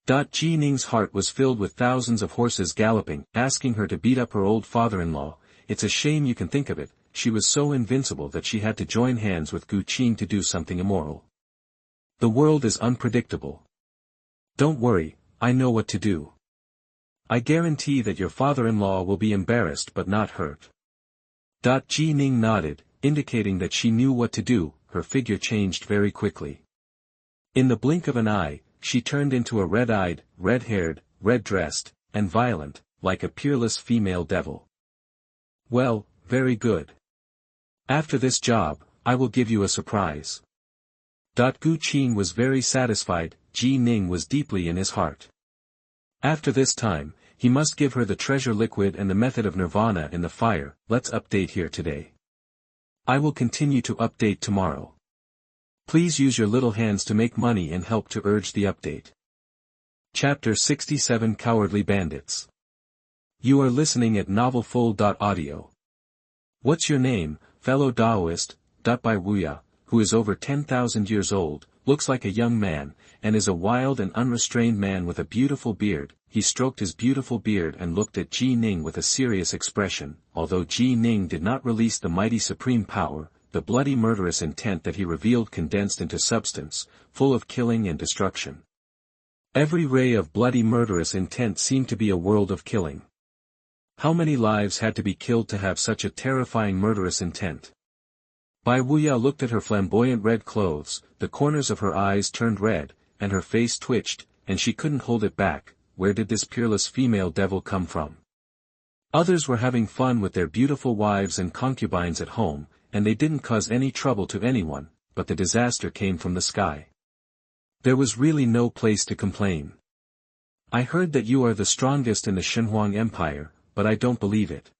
Ji Ning's heart was filled with thousands of horses galloping, asking her to beat up her old father-in-law. It's a shame you can think of it, she was so invincible that she had to join hands with Qing to do something immoral. The world is unpredictable. Don't worry, I know what to do. I guarantee that your father-in-law will be embarrassed but not hurt. Ji Ning nodded, indicating that she knew what to do. Her figure changed very quickly. In the blink of an eye, she turned into a red-eyed, red-haired, red-dressed, and violent, like a peerless female devil. Well, very good. After this job, I will give you a surprise. Qing was very satisfied. Ji Ning was deeply in his heart. After this time, he must give her the treasure liquid and the method of nirvana in the fire. Let's update here today. I will continue to update tomorrow. Please use your little hands to make money and help to urge the update. Chapter 67 Cowardly Bandits. You are listening at novelfull.audio. What's your name, fellow Taoist? Bai Wuya, who is over 10,000 years old, looks like a young man, and is a wild and unrestrained man with a beautiful beard. He stroked his beautiful beard and looked at Ji Ning with a serious expression. Although Ji Ning did not release the mighty supreme power, the bloody murderous intent that he revealed condensed into substance, full of killing and destruction. Every ray of bloody murderous intent seemed to be a world of killing. How many lives had to be killed to have such a terrifying murderous intent? Bai Wuya looked at her flamboyant red clothes, the corners of her eyes turned red, and her face twitched, and she couldn't hold it back. Where did this peerless female devil come from? Others were having fun with their beautiful wives and concubines at home, and they didn't cause any trouble to anyone, but the disaster came from the sky. There was really no place to complain. I heard that you are the strongest in the Xuanhuan Empire, but I don't believe it.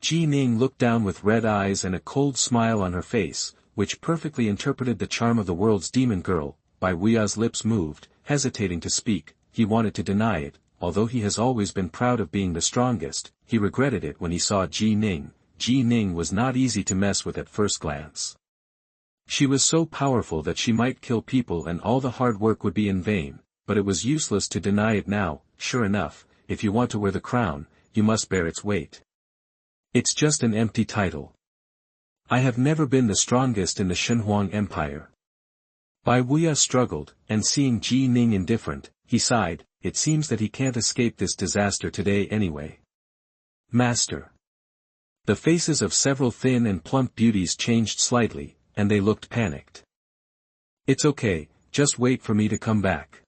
Ji Ning looked down with red eyes and a cold smile on her face, which perfectly interpreted the charm of the world's demon girl. Bai Wuya's lips moved, hesitating to speak. He wanted to deny it. Although he has always been proud of being the strongest, he regretted it when he saw Ji Ning. Ji Ning was not easy to mess with at first glance. She was so powerful that she might kill people and all the hard work would be in vain, but it was useless to deny it now. Sure enough, if you want to wear the crown, you must bear its weight. It's just an empty title. I have never been the strongest in the Xuanhuan Empire. Bai Wuya struggled, and seeing Ji Ning indifferent, he sighed, it seems that he can't escape this disaster today anyway. Master. The faces of several thin and plump beauties changed slightly, and they looked panicked. It's okay, just wait for me to come back.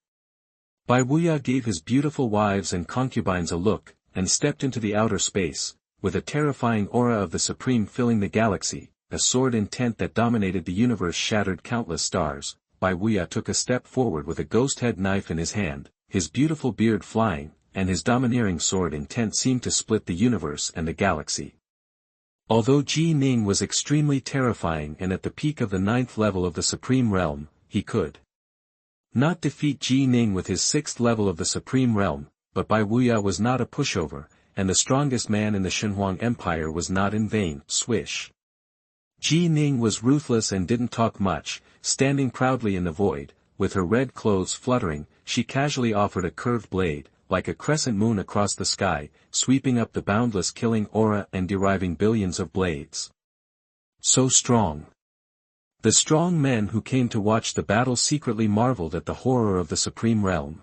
Bai Wuya gave his beautiful wives and concubines a look, and stepped into the outer space, with a terrifying aura of the Supreme filling the galaxy, a sword intent that dominated the universe shattered countless stars. Bai Wuya took a step forward with a ghost-head knife in his hand, his beautiful beard flying, and his domineering sword intent seemed to split the universe and the galaxy. Although Ji Ning was extremely terrifying and at the peak of the 9th level of the Supreme Realm, he could not defeat Ji Ning with his 6th level of the Supreme Realm, but Bai Wuya was not a pushover, and the strongest man in the Xuanhuan Empire was not in vain. Swish. Ji Ning was ruthless and didn't talk much, standing proudly in the void, with her red clothes fluttering, she casually offered a curved blade, like a crescent moon across the sky, sweeping up the boundless killing aura and deriving billions of blades. So strong. The strong men who came to watch the battle secretly marveled at the horror of the Supreme Realm.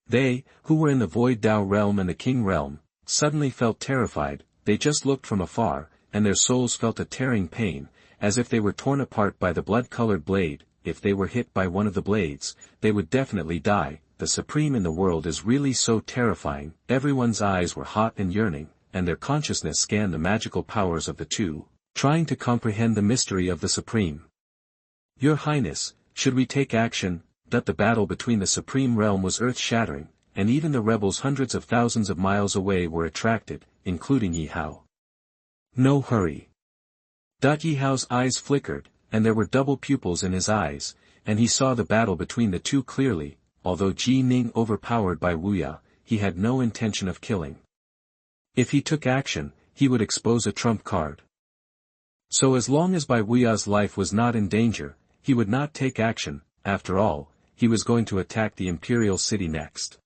They, who were in the Void Dao realm and the Qing realm, suddenly felt terrified, they just looked from afar, and their souls felt a tearing pain, as if they were torn apart by the blood-colored blade. If they were hit by one of the blades, they would definitely die. The Supreme in the world is really so terrifying. Everyone's eyes were hot and yearning, and their consciousness scanned the magical powers of the two, trying to comprehend the mystery of the Supreme. Your Highness, should we take action? That the battle between the Supreme Realm was earth-shattering, and even the rebels hundreds of thousands of miles away were attracted, including Yi Hao. No hurry. Yi Hao's eyes flickered, and there were double pupils in his eyes, and he saw the battle between the two clearly. Although Ji Ning overpowered Bai Wuya, he had no intention of killing. If he took action, he would expose a trump card. So as long as Bai Wuya's life was not in danger, he would not take action. After all, he was going to attack the imperial city next.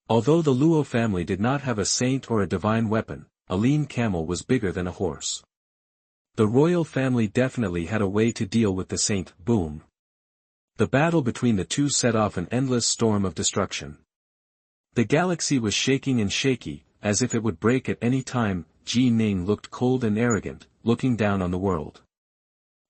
Although the Luo family did not have a saint or a divine weapon, a lean camel was bigger than a horse. The royal family definitely had a way to deal with the saint. Boom. The battle between the two set off an endless storm of destruction. The galaxy was shaking and shaky, as if it would break at any time. Ji Ning looked cold and arrogant, looking down on the world.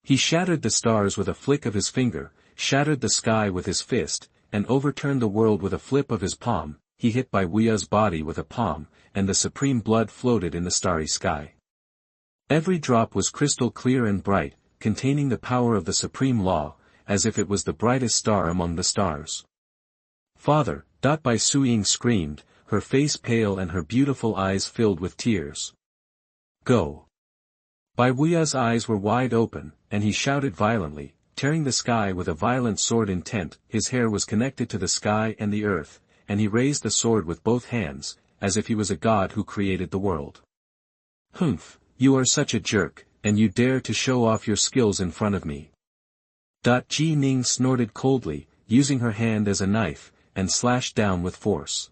He shattered the stars with a flick of his finger, shattered the sky with his fist, and overturned the world with a flip of his palm. He hit Bai Wuya's body with a palm, and the supreme blood floated in the starry sky. Every drop was crystal clear and bright, containing the power of the supreme law, as if it was the brightest star among the stars. Father, Bai Suiying screamed, her face pale and her beautiful eyes filled with tears. Go. Bai Wuya's eyes were wide open, and he shouted violently, tearing the sky with a violent sword intent. His hair was connected to the sky and the earth, and he raised the sword with both hands, as if he was a god who created the world. Humph, you are such a jerk, and you dare to show off your skills in front of me. Ji Ning snorted coldly, using her hand as a knife, and slashed down with force.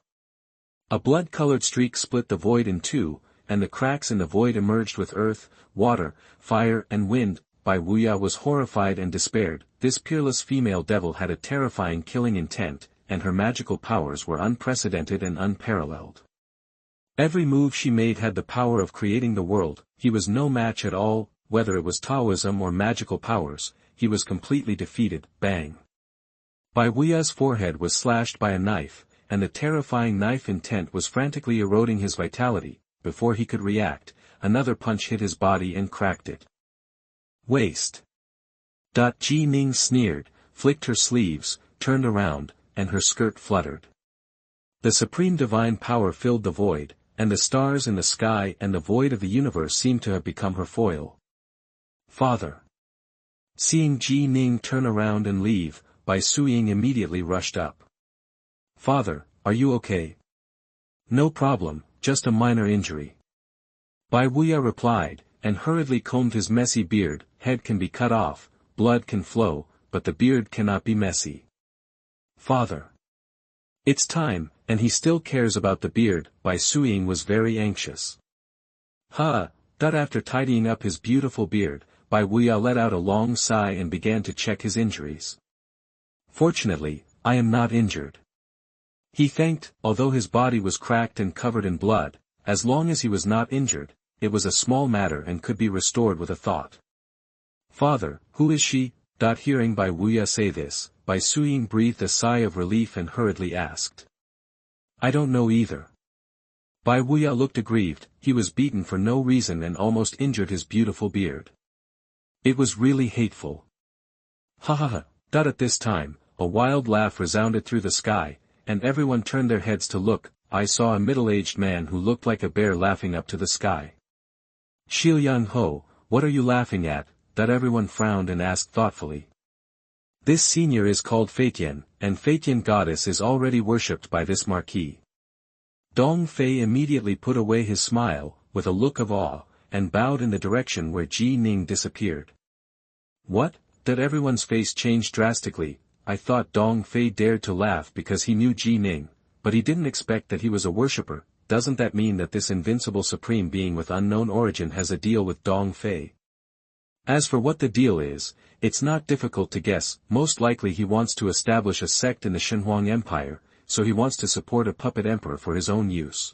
A blood-colored streak split the void in two, and the cracks in the void emerged with earth, water, fire and wind. Bai Wuya was horrified and despaired. This peerless female devil had a terrifying killing intent, and her magical powers were unprecedented and unparalleled. Every move she made had the power of creating the world. He was no match at all, whether it was Taoism or magical powers. He was completely defeated. Bang. Bai Wuya's forehead was slashed by a knife, and the terrifying knife intent was frantically eroding his vitality. Before he could react, another punch hit his body and cracked it. Waste. Ji Ning sneered, flicked her sleeves, turned around, and her skirt fluttered. The supreme divine power filled the void, and the stars in the sky and the void of the universe seemed to have become her foil. Father. Seeing Ji Ning turn around and leave, Bai Suiying immediately rushed up. Father, are you okay? No problem, just a minor injury. Bai Wuya replied, and hurriedly combed his messy beard. Head can be cut off, blood can flow, but the beard cannot be messy. Father. It's time, and he still cares about the beard. Bai Suiying was very anxious. After tidying up his beautiful beard, Bai Wuya let out a long sigh and began to check his injuries. Fortunately, I am not injured. He thanked, although his body was cracked and covered in blood, as long as he was not injured, it was a small matter and could be restored with a thought. Father, who is she? Hearing Bai Wuya say this, Bai Suying breathed a sigh of relief and hurriedly asked. I don't know either. Bai Wuya looked aggrieved, he was beaten for no reason and almost injured his beautiful beard. It was really hateful. Ha ha ha, at this time, a wild laugh resounded through the sky, and everyone turned their heads to look. I saw a middle-aged man who looked like a bear laughing up to the sky. Xiaoyang Ho, what are you laughing at? Everyone frowned and asked thoughtfully. This senior is called Feitian, and Feitian goddess is already worshipped by this marquis. Dong Fei immediately put away his smile, with a look of awe, and bowed in the direction where Ji Ning disappeared. What? Everyone's face changed drastically. I thought Dong Fei dared to laugh because he knew Ji Ning, but he didn't expect that he was a worshipper. Doesn't that mean that this invincible supreme being with unknown origin has a deal with Dong Fei? As for what the deal is, it's not difficult to guess. Most likely he wants to establish a sect in the Xuanhuan Empire, so he wants to support a puppet emperor for his own use.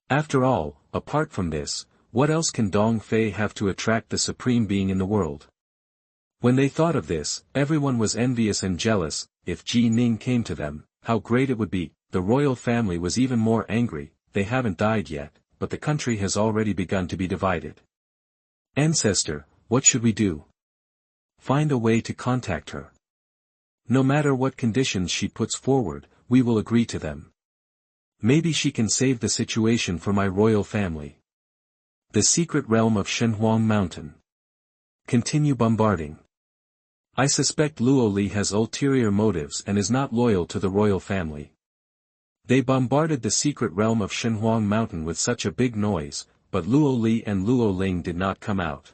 After all, apart from this, what else can Dong Fei have to attract the supreme being in the world? When they thought of this, everyone was envious and jealous. If Ji Ning came to them, how great it would be. The royal family was even more angry. They haven't died yet, but the country has already begun to be divided. Ancestor, what should we do? Find a way to contact her. No matter what conditions she puts forward, we will agree to them. Maybe she can save the situation for my royal family. The secret realm of Xuanhuan Mountain. Continue bombarding. I suspect Luo Li has ulterior motives and is not loyal to the royal family. They bombarded the secret realm of Xuanhuan Mountain with such a big noise, but Luo Li and Luo Ling did not come out.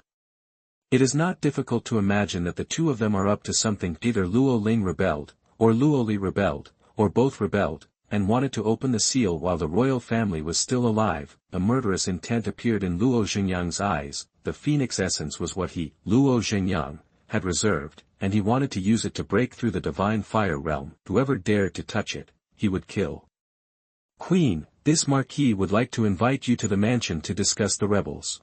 It is not difficult to imagine that the two of them are up to something. Either Luo Ling rebelled, or Luo Li rebelled, or both rebelled, and wanted to open the seal while the royal family was still alive. A murderous intent appeared in Luo Zhengyang's eyes. The phoenix essence was what he, Luo Zhengyang, had reserved, and he wanted to use it to break through the divine fire realm. Whoever dared to touch it, he would kill. Queen, this marquis would like to invite you to the mansion to discuss the rebels.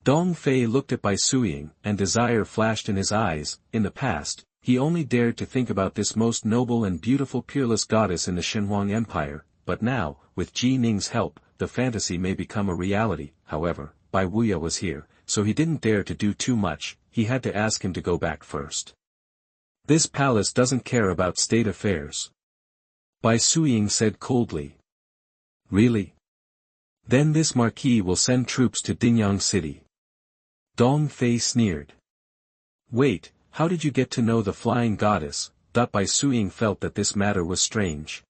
Dong Fei looked at Bai Suying, and desire flashed in his eyes. In the past, he only dared to think about this most noble and beautiful peerless goddess in the Xuanhuan Empire, but now, with Ji Ning's help, the fantasy may become a reality. However, Bai Wuya was here, so he didn't dare to do too much. He had to ask him to go back first. This palace doesn't care about state affairs. Bai Suying said coldly. Really? Then this marquis will send troops to Dingyang City. Dong Fei sneered. Wait, how did you get to know the flying goddess? Bai Suying felt that this matter was strange.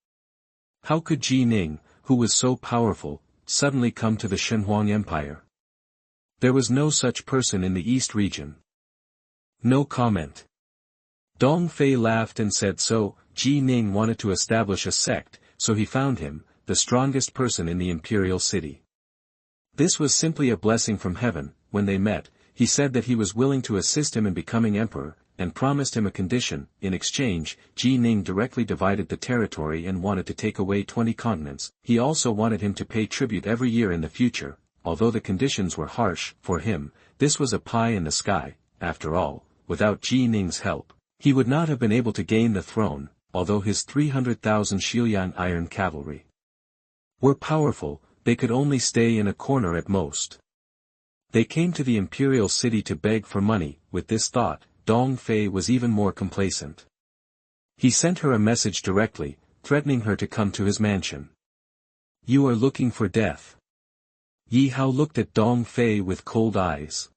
How could Ji Ning, who was so powerful, suddenly come to the Xuanhuan Empire? There was no such person in the East region. No comment. Dong Fei laughed and said so. Ji Ning wanted to establish a sect, so he found him, the strongest person in the imperial city. This was simply a blessing from heaven. When they met, he said that he was willing to assist him in becoming emperor, and promised him a condition. In exchange, Ji Ning directly divided the territory and wanted to take away 20 continents. He also wanted him to pay tribute every year in the future. Although the conditions were harsh, for him, this was a pie in the sky. After all, without Ji Ning's help, he would not have been able to gain the throne, although his 300,000 Xiuyan iron cavalry were powerful. They could only stay in a corner at most. They came to the imperial city to beg for money. With this thought, Dong Fei was even more complacent. He sent her a message directly, threatening her to come to his mansion. You are looking for death. Yi Hao looked at Dong Fei with cold eyes.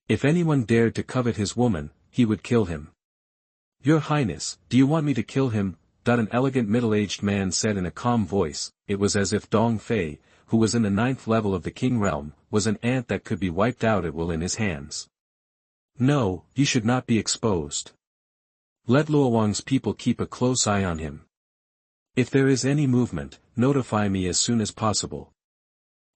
If anyone dared to covet his woman, he would kill him. Your Highness, do you want me to kill him? An elegant middle-aged man said in a calm voice. It was as if Dong Fei, who was in the 9th level of the Qing realm, was an ant that could be wiped out at will in his hands. No, you should not be exposed. Let Luowang's people keep a close eye on him. If there is any movement, notify me as soon as possible.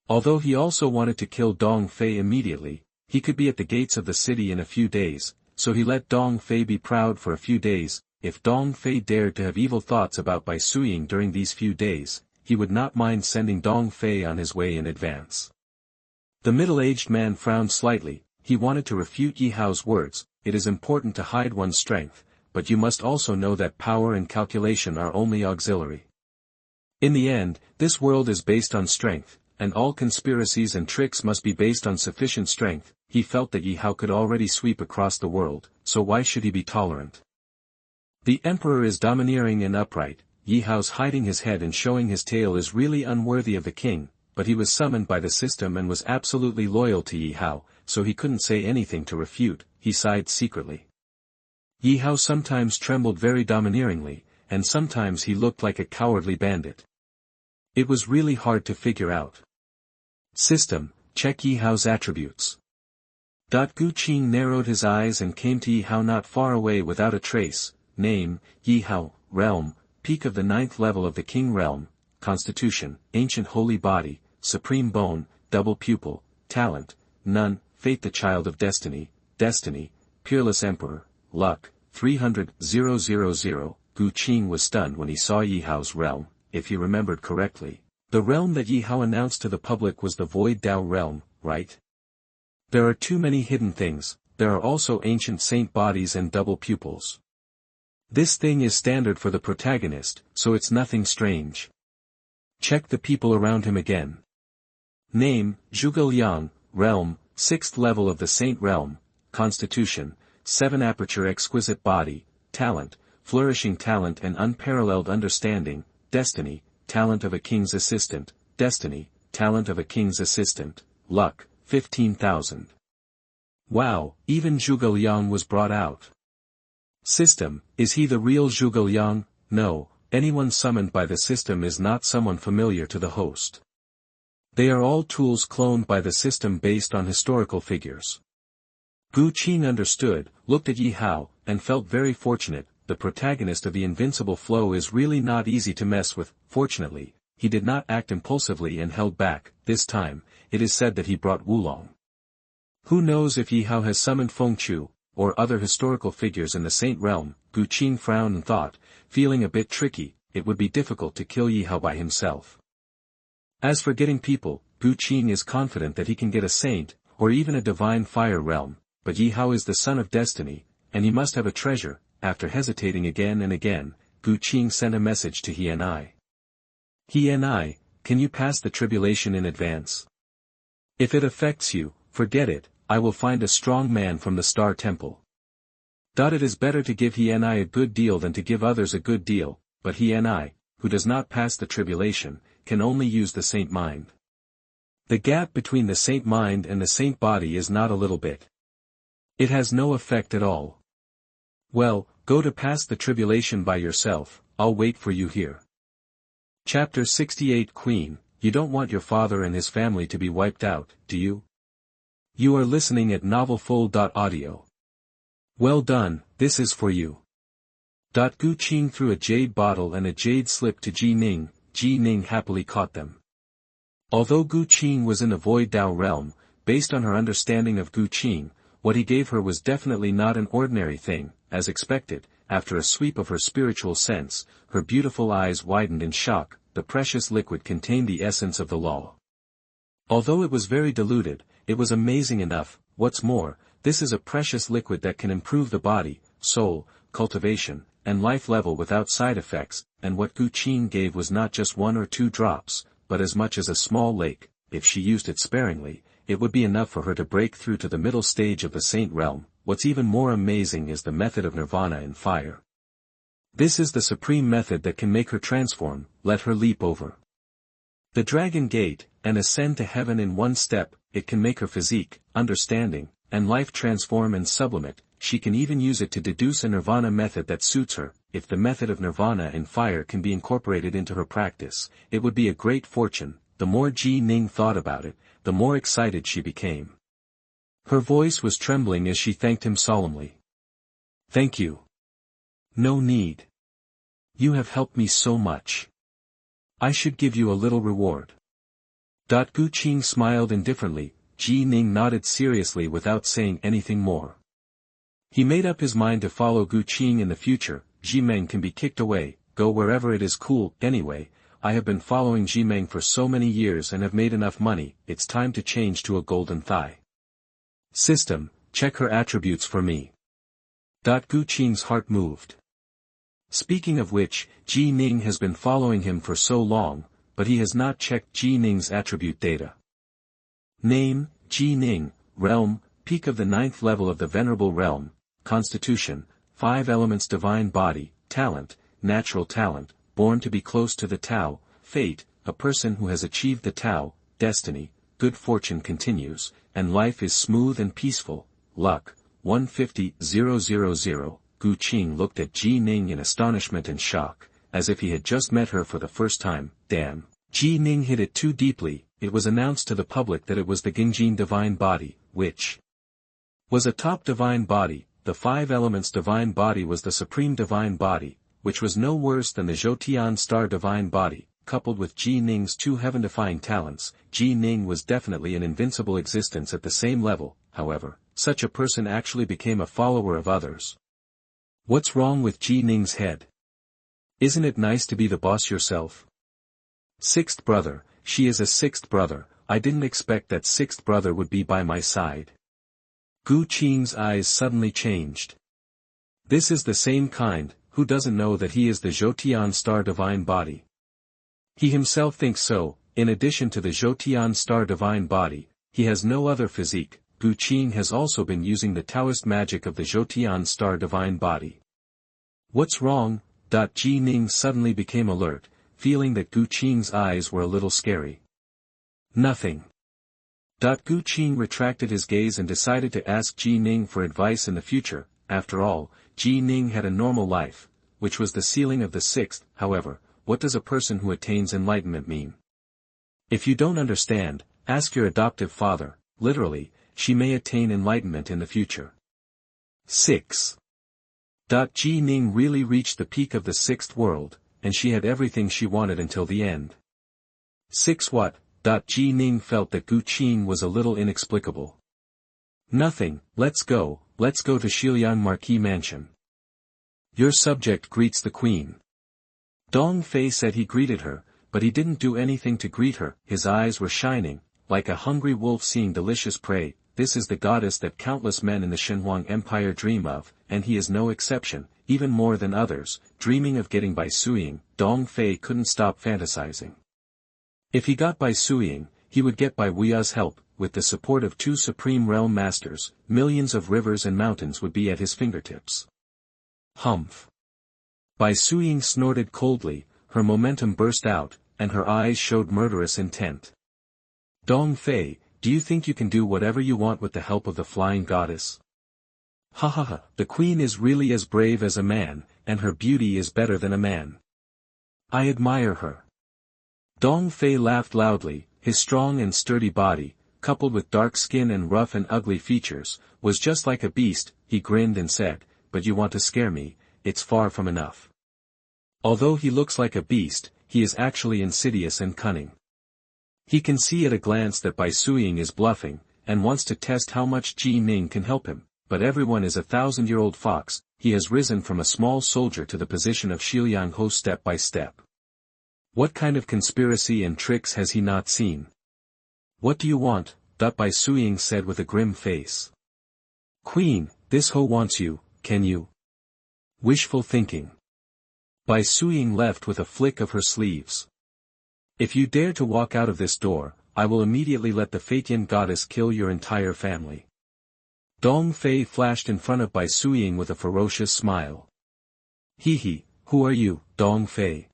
Although he also wanted to kill Dong Fei immediately, he could be at the gates of the city in a few days, so he let Dong Fei be proud for a few days. if Dong Fei dared to have evil thoughts about Bai Suying during these few days, he would not mind sending Dong Fei on his way in advance. The middle-aged man frowned slightly. He wanted to refute Yi Hao's words. It is important to hide one's strength, but you must also know that power and calculation are only auxiliary. In the end, this world is based on strength, and all conspiracies and tricks must be based on sufficient strength. He felt that Yi Hao could already sweep across the world, so why should he be tolerant? The emperor is domineering and upright. Yi Hao's hiding his head and showing his tail is really unworthy of the king, but he was summoned by the system and was absolutely loyal to Yi Hao, so he couldn't say anything to refute. He sighed secretly. Yi Hao sometimes trembled very domineeringly, and sometimes he looked like a cowardly bandit. It was really hard to figure out. System, check Yi Hao's attributes. Gu Qing narrowed his eyes and came to Yi Hao not far away without a trace. Name, Yi Hao, realm, peak of the 9th level of the Qing realm, constitution, ancient holy body, supreme bone, double pupil, talent, NaN, fate the child of destiny, peerless emperor, luck, 300,000. Gu Qing was stunned when he saw Yi Hao's realm. If he remembered correctly, the realm that Yi Hao announced to the public was the Void Dao realm, right? There are too many hidden things. There are also ancient saint bodies and double pupils. This thing is standard for the protagonist, so it's nothing strange. Check the people around him again. Name, Zhuge Liang, realm, 6th level of the saint realm, constitution, 7 aperture exquisite body, talent, flourishing talent and unparalleled understanding, destiny, talent of a king's assistant, destiny, talent of a king's assistant, luck, 15,000. Wow, even Zhuge Liang was brought out. System, is he the real Zhuge Liang? No, anyone summoned by the system is not someone familiar to the host. They are all tools cloned by the system based on historical figures. Gu Qing understood, looked at Yi Hao, and felt very fortunate. The protagonist of the invincible flow is really not easy to mess with. Fortunately, he did not act impulsively and held back. This time, it is said that he brought Wulong. Who knows if Yi Hao has summoned Fengchu, or other historical figures in the Saint realm. Gu Qing frowned and thought, feeling a bit tricky, it would be difficult to kill Yi Hao by himself. As for getting people, Gu Qing is confident that he can get a saint, or even a divine fire realm, but Yi Hao is the son of destiny, and he must have a treasure. After hesitating again and again, Gu Qing sent a message to He and I. He and I, can you pass the tribulation in advance? If it affects you, forget it, I will find a strong man from the Star Temple. It is better to give He and I a good deal than to give others a good deal, but He and I, who does not pass the tribulation, can only use the saint mind. The gap between the saint mind and the saint body is not a little bit. It has no effect at all. Well, go to pass the tribulation by yourself, I'll wait for you here. Chapter 68 Queen, you don't want your father and his family to be wiped out, do you? You are listening at novelfull.audio. Well done, this is for you. Gu Qing threw a jade bottle and a jade slip to Ji Ning. Ji Ning happily caught them. Although Gu Qing was in the Void Dao realm, based on her understanding of Gu Qing, what he gave her was definitely not an ordinary thing. As expected, after a sweep of her spiritual sense, her beautiful eyes widened in shock. The precious liquid contained the essence of the law. Although it was very diluted, it was amazing enough. What's more, this is a precious liquid that can improve the body, soul, cultivation, and life level without side effects, and what Gu Qing gave was not just 1 or 2 drops, but as much as a small lake. If she used it sparingly, it would be enough for her to break through to the middle stage of the saint realm. What's even more amazing is the method of nirvana in fire. This is the supreme method that can make her transform. Let her leap over the dragon gate, and ascend to heaven in 1 step. It can make her physique, understanding, and life transform and sublimate. She can even use it to deduce a nirvana method that suits her. If the method of nirvana in fire can be incorporated into her practice, it would be a great fortune. The more Ji Ning thought about it, the more excited she became. Her voice was trembling as she thanked him solemnly. Thank you. No need. You have helped me so much. I should give you a little reward. Gu Qing smiled indifferently. Ji Ning nodded seriously without saying anything more. He made up his mind to follow Gu Qing in the future. Ji Meng can be kicked away, go wherever it is cool. Anyway, I have been following Ji Meng for so many years and have made enough money, it's time to change to a golden thigh. System, check her attributes for me. Gu Qing's heart moved. Speaking of which, Ji Ning has been following him for so long, but he has not checked Ji Ning's attribute data. Name, Ji Ning, Realm, Peak of the 9th level of the Venerable Realm, Constitution, 5 elements Divine Body, Talent, Natural Talent, born to be close to the Tao, Fate, a person who has achieved the Tao, Destiny, good fortune continues, and life is smooth and peaceful, Luck, 150,000. Gu Qing looked at Ji Ning in astonishment and shock, as if he had just met her for the first time. Damn. Ji Ning hit it too deeply. It was announced to the public that it was the Gengjin Divine Body, which was a top Divine Body. The 5 elements Divine Body was the Supreme Divine Body, which was no worse than the Zhoutian Star Divine Body. Coupled with Ji Ning's 2 heaven-defying talents, Ji Ning was definitely an invincible existence at the same level. However, such a person actually became a follower of others. What's wrong with Ji Ning's head? Isn't it nice to be the boss yourself? 6th brother, she is a 6th brother, I didn't expect that 6th brother would be by my side. Gu Qing's eyes suddenly changed. This is the same kind, who doesn't know that he is the Zhoutian Star Divine Body? He himself thinks so. In addition to the Zhoutian Star Divine Body, he has no other physique. Gu Qing has also been using the Taoist magic of the Zhoutian Star Divine Body. What's wrong? Ji Ning suddenly became alert, feeling that Gu Qing's eyes were a little scary. Nothing. Gu Qing retracted his gaze and decided to ask Ji Ning for advice in the future. After all, Ji Ning had a normal life, which was the ceiling of the 6th. However, what does a person who attains enlightenment mean? If you don't understand, ask your adoptive father. Literally, she may attain enlightenment in the future. 6. Ji Ning really reached the peak of the 6th world, and she had everything she wanted until the end. 6 what? Ji Ning felt that Gu Qing was a little inexplicable. Nothing, let's go to Xuanhuan Marquis Mansion. Your subject greets the Queen. Dong Fei said he greeted her, but he didn't do anything to greet her. His eyes were shining, like a hungry wolf seeing delicious prey. This is the goddess that countless men in the Xuanhuan Empire dream of, and he is no exception, even more than others, dreaming of getting Bai Suiying. Dong Fei couldn't stop fantasizing. If he got Bai Suiying, he would get Bai Wuya's help. With the support of 2 supreme realm masters, millions of rivers and mountains would be at his fingertips. Humph. Bai Suiying snorted coldly, her momentum burst out, and her eyes showed murderous intent. Dong Fei, do you think you can do whatever you want with the help of the flying goddess? Ha ha ha, the queen is really as brave as a man, and her beauty is better than a man. I admire her. Dong Fei laughed loudly. His strong and sturdy body, coupled with dark skin and rough and ugly features, was just like a beast. He grinned and said, but you want to scare me, it's far from enough. Although he looks like a beast, he is actually insidious and cunning. He can see at a glance that Bai Suiying is bluffing, and wants to test how much Ji Ning can help him, but everyone is a 1,000-year-old fox. He has risen from a small soldier to the position of Xiuyang Ho step by step. What kind of conspiracy and tricks has he not seen? What do you want? Bai Suiying said with a grim face. Queen, this Ho wants you, can you? Wishful thinking. Bai Suiying left with a flick of her sleeves. If you dare to walk out of this door, I will immediately let the Fatian goddess kill your entire family. Dong Fei flashed in front of Bai Suiying with a ferocious smile. Hee, who are you, Dong Fei?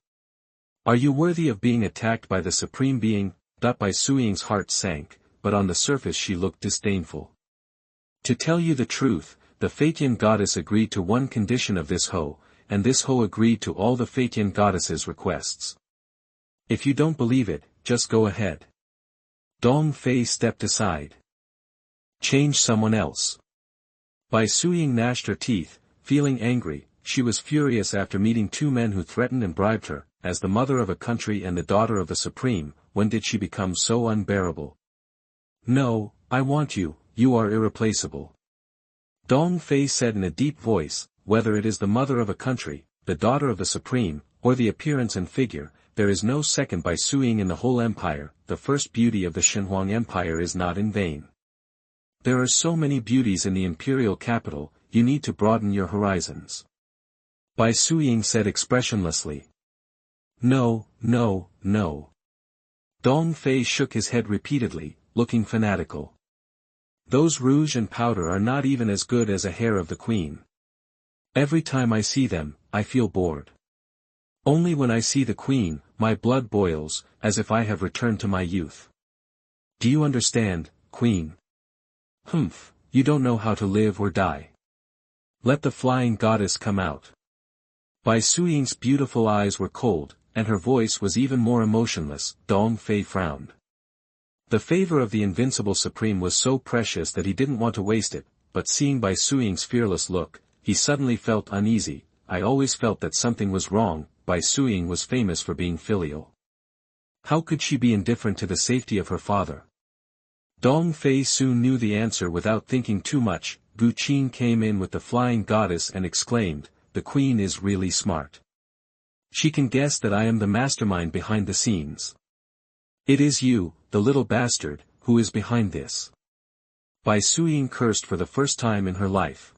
Are you worthy of being attacked by the Supreme Being? Bai Suiying's heart sank, but on the surface she looked disdainful. To tell you the truth, the Fatian goddess agreed to one condition of this Ho, and this Ho agreed to all the Fatian goddess's requests. If you don't believe it, just go ahead. Dong Fei stepped aside. Change someone else. Bai Suiying gnashed her teeth, feeling angry. She was furious after meeting 2 men who threatened and bribed her. As the mother of a country and the daughter of the Supreme, when did she become so unbearable? No, I want you, you are irreplaceable. Dong Fei said in a deep voice, whether it is the mother of a country, the daughter of the Supreme, or the appearance and figure, there is no second Bai Suiying in the whole empire. The first beauty of the Xuanhuan Empire is not in vain. There are so many beauties in the imperial capital, you need to broaden your horizons. Bai Suiying said expressionlessly. No, no, no. Dong Fei shook his head repeatedly, looking fanatical. Those rouge and powder are not even as good as a hair of the queen. Every time I see them, I feel bored. Only when I see the queen, my blood boils, as if I have returned to my youth. Do you understand, queen? Humph, you don't know how to live or die. Let the flying goddess come out. Bai Suiying's beautiful eyes were cold, and her voice was even more emotionless. Dong Fei frowned. The favor of the invincible Supreme was so precious that he didn't want to waste it, but seeing Bai Suiying's fearless look, he suddenly felt uneasy. I always felt that something was wrong. Bai Suiying was famous for being filial. How could she be indifferent to the safety of her father? Dong Fei soon knew the answer without thinking too much. Qing came in with the flying goddess and exclaimed, the queen is really smart. She can guess that I am the mastermind behind the scenes. It is you, the little bastard, who is behind this. Bai Suiying cursed for the first time in her life.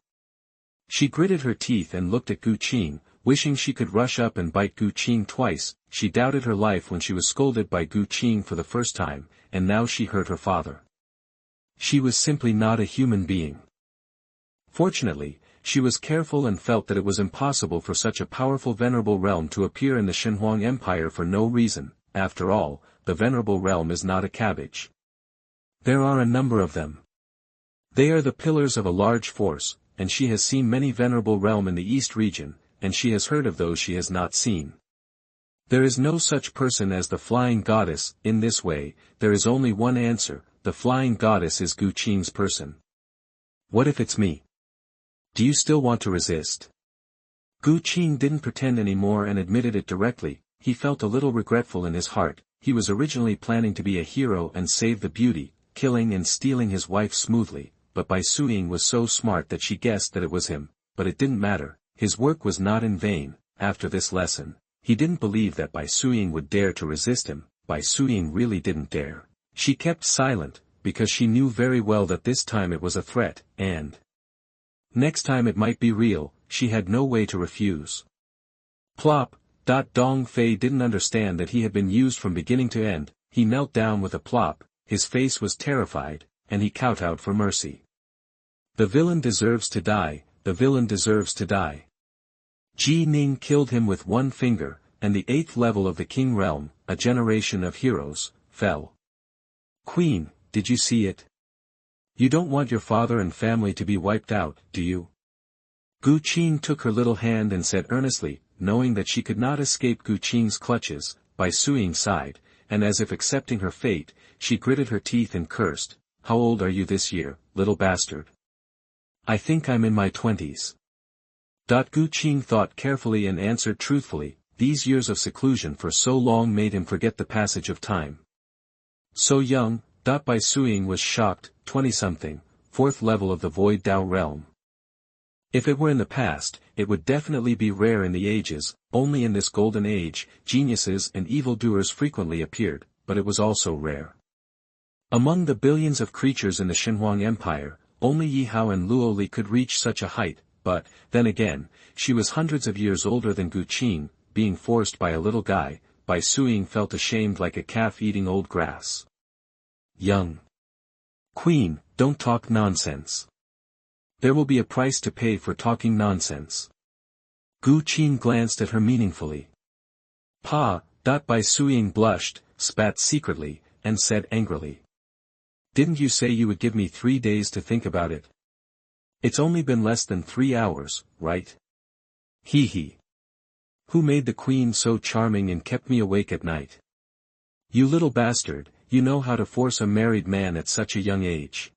She gritted her teeth and looked at Qing, wishing she could rush up and bite Qing twice. She doubted her life when she was scolded by Qing for the first time, and now she hurt her father. She was simply not a human being. Fortunately, she was careful and felt that it was impossible for such a powerful venerable realm to appear in the Xuanhuan Empire for no reason. After all, the venerable realm is not a cabbage. There are a number of them. They are the pillars of a large force, and she has seen many venerable realm in the East region, and she has heard of those she has not seen. There is no such person as the flying goddess. In this way, there is only one answer, the flying goddess is Qing's person. What if it's me? Do you still want to resist? Qing didn't pretend anymore and admitted it directly. He felt a little regretful in his heart. He was originally planning to be a hero and save the beauty, killing and stealing his wife smoothly, but Bai Suiying was so smart that she guessed that it was him. But it didn't matter, his work was not in vain. After this lesson, he didn't believe that Bai Suiying would dare to resist him. Bai Suiying really didn't dare. She kept silent, because she knew very well that this time it was a threat, and next time it might be real. She had no way to refuse. Plop. Dong Fei didn't understand that he had been used from beginning to end. He knelt down with a plop, his face was terrified, and he kowtowed for mercy. The villain deserves to die, the villain deserves to die. Ji Ning killed him with one finger, and the 8th level of the Qing realm, a generation of heroes, fell. Queen, did you see it? You don't want your father and family to be wiped out, do you? Qing took her little hand and said earnestly, knowing that she could not escape Qing's clutches. Bai Suiying sighed, and as if accepting her fate, she gritted her teeth and cursed, how old are you this year, little bastard? I think I'm in my 20s. Qing thought carefully and answered truthfully, these years of seclusion for so long made him forget the passage of time. So young. Bai Suiying was shocked, 20-something, 4th level of the Void Dao realm. If it were in the past, it would definitely be rare in the ages. Only in this golden age, geniuses and evildoers frequently appeared, but it was also rare. Among the billions of creatures in the Xuanhuan Empire, only Yihao and Luo Li could reach such a height, but, then again, she was hundreds of years older than Qing, being forced by a little guy. Bai Suiying felt ashamed like a calf eating old grass. Young queen, don't talk nonsense. There will be a price to pay for talking nonsense. Qing glanced at her meaningfully. Pa. Bai Suiying blushed, spat secretly, and said angrily. Didn't you say you would give me 3 days to think about it? It's only been less than 3 hours, right? Hee hee. Who made the queen so charming and kept me awake at night? You little bastard, you know how to force a married man at such a young age.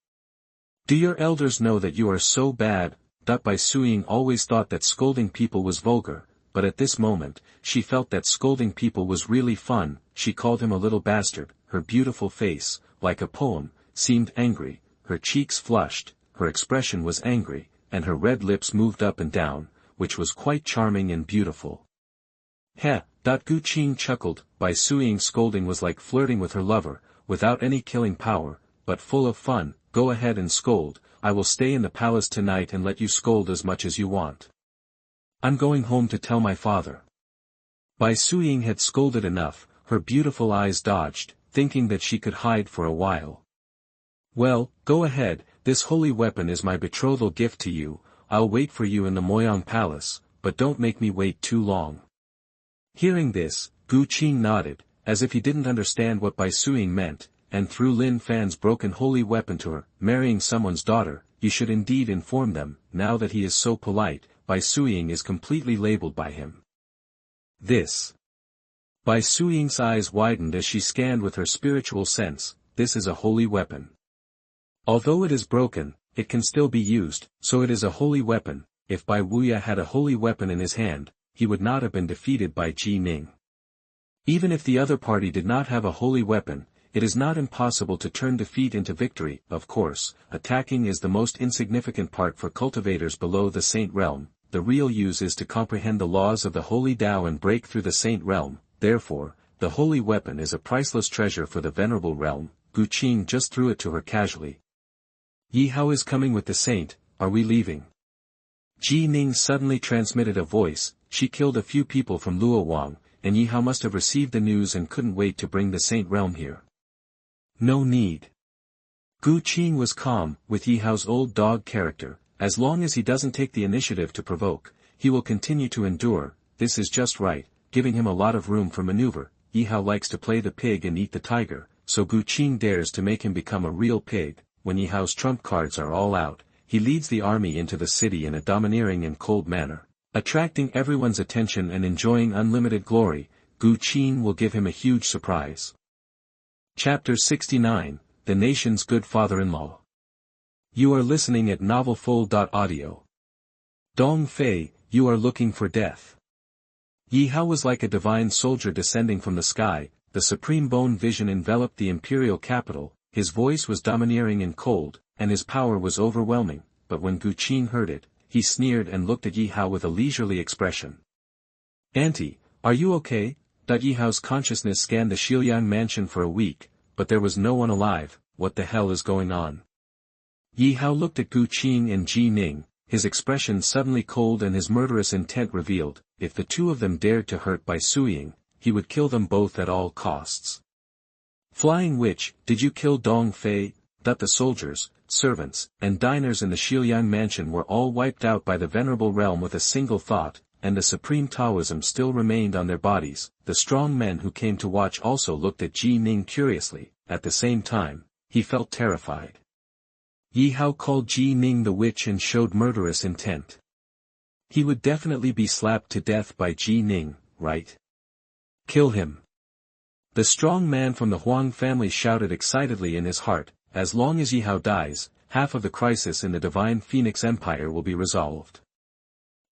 Do your elders know that you are so bad? Bai Suiying always thought that scolding people was vulgar, but at this moment, she felt that scolding people was really fun. She called him a little bastard. Her beautiful face, like a poem, seemed angry, her cheeks flushed, her expression was angry, and her red lips moved up and down. which was quite charming and beautiful. Heh, Gu Qing chuckled. Bai Suiying's scolding was like flirting with her lover, without any killing power, but full of fun. Go ahead and scold, I will stay in the palace tonight and let you scold as much as you want. I'm going home to tell my father. Bai Suiying had scolded enough, her beautiful eyes dodged, thinking that she could hide for a while. Well, go ahead, this holy weapon is my betrothal gift to you, I'll wait for you in the Moyang Palace, but don't make me wait too long. Hearing this, Gu Qing nodded, as if he didn't understand what Bai Suiying meant, and threw Lin Fan's broken holy weapon to her. Marrying someone's daughter, you should indeed inform them. Now that he is so polite, Bai Suiying is completely labeled by him. This. Bai Suiying's eyes widened as she scanned with her spiritual sense. This is a holy weapon. Although it is broken, it can still be used, so it is a holy weapon. If Bai Wuya had a holy weapon in his hand, he would not have been defeated by Ji Ning. Even if the other party did not have a holy weapon, it is not impossible to turn defeat into victory. Of course, attacking is the most insignificant part for cultivators below the Saint Realm. The real use is to comprehend the laws of the Holy Tao and break through the Saint Realm. Therefore, the holy weapon is a priceless treasure for the Venerable Realm. Gu Qing just threw it to her casually. Yi Hao is coming with the saint, are we leaving? Ji Ning suddenly transmitted a voice. She killed a few people from Luo Wang, and Yi Hao must have received the news and couldn't wait to bring the Saint Realm here. No need. Gu Qing was calm. With Yi Hao's old dog character, as long as he doesn't take the initiative to provoke, he will continue to endure. This is just right, giving him a lot of room for maneuver. Yi Hao likes to play the pig and eat the tiger, so Gu Qing dares to make him become a real pig. When Yi Hao's trump cards are all out, he leads the army into the city in a domineering and cold manner, attracting everyone's attention and enjoying unlimited glory. Gu Qing will give him a huge surprise. Chapter 69, The Nation's Good Father-in-Law. You are listening at novelfull.audio. Dong Fei, you are looking for death. Yi Hao was like a divine soldier descending from the sky. The supreme bone vision enveloped the imperial capital. His voice was domineering and cold, and his power was overwhelming, but when Gu Qing heard it, he sneered and looked at Yi Hao with a leisurely expression. Auntie, are you okay? Yi Hao's consciousness scanned the Xiaoyang mansion for a week, but there was no one alive. What the hell is going on? Yi Hao looked at Gu Qing and Ji Ning, his expression suddenly cold and his murderous intent revealed. If the two of them dared to hurt Bai Suiying, he would kill them both at all costs. Flying Witch, did you kill Dong Fei? The soldiers, servants, and diners in the Xiaoyang mansion were all wiped out by the Venerable Realm with a single thought, and the supreme Taoism still remained on their bodies. The strong men who came to watch also looked at Ji Ning curiously. At the same time, he felt terrified. Yi Hao called Ji Ning the witch and showed murderous intent. He would definitely be slapped to death by Ji Ning, right? Kill him. The strong man from the Huang family shouted excitedly in his heart. As long as Yi Hao dies, half of the crisis in the Divine Phoenix Empire will be resolved.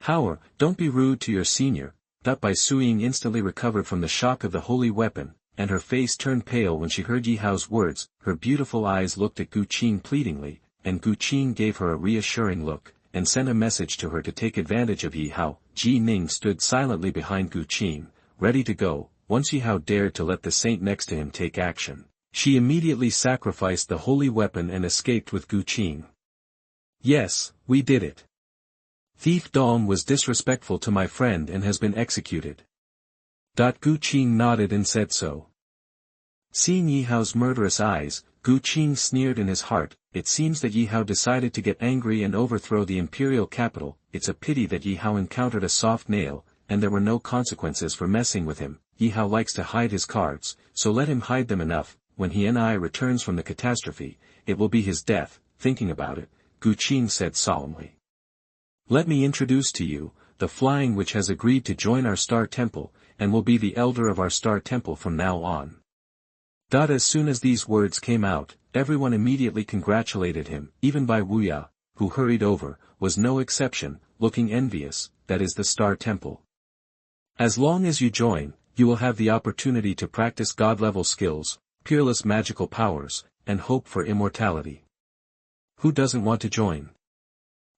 Hao, don't be rude to your senior. Bai Suiying instantly recovered from the shock of the holy weapon, and her face turned pale when she heard Yi Hao's words. Her beautiful eyes looked at Gu Qing pleadingly, and Gu Qing gave her a reassuring look, and sent a message to her to take advantage of Yi Hao. Ji Ning stood silently behind Gu Qing, ready to go. Once Yi Hao dared to let the saint next to him take action, she immediately sacrificed the holy weapon and escaped with Gu Qing. Yes, we did it. Thief Dong was disrespectful to my friend and has been executed. Gu Qing nodded and said so. Seeing Yi Hao's murderous eyes, Gu Qing sneered in his heart. It seems that Yi Hao decided to get angry and overthrow the imperial capital. It's a pity that Yi Hao encountered a soft nail, and there were no consequences for messing with him. Yi Hao likes to hide his cards, so let him hide them enough. When he and I returns from the catastrophe, it will be his death. Thinking about it, Gu Qing said solemnly. Let me introduce to you, the Flying Witch has agreed to join our Star Temple, and will be the elder of our Star Temple from now on. As soon as these words came out, everyone immediately congratulated him. Even Bai Wuya, who hurried over, was no exception, looking envious. That is the Star Temple. As long as you join, you will have the opportunity to practice God-level skills, peerless magical powers, and hope for immortality. Who doesn't want to join?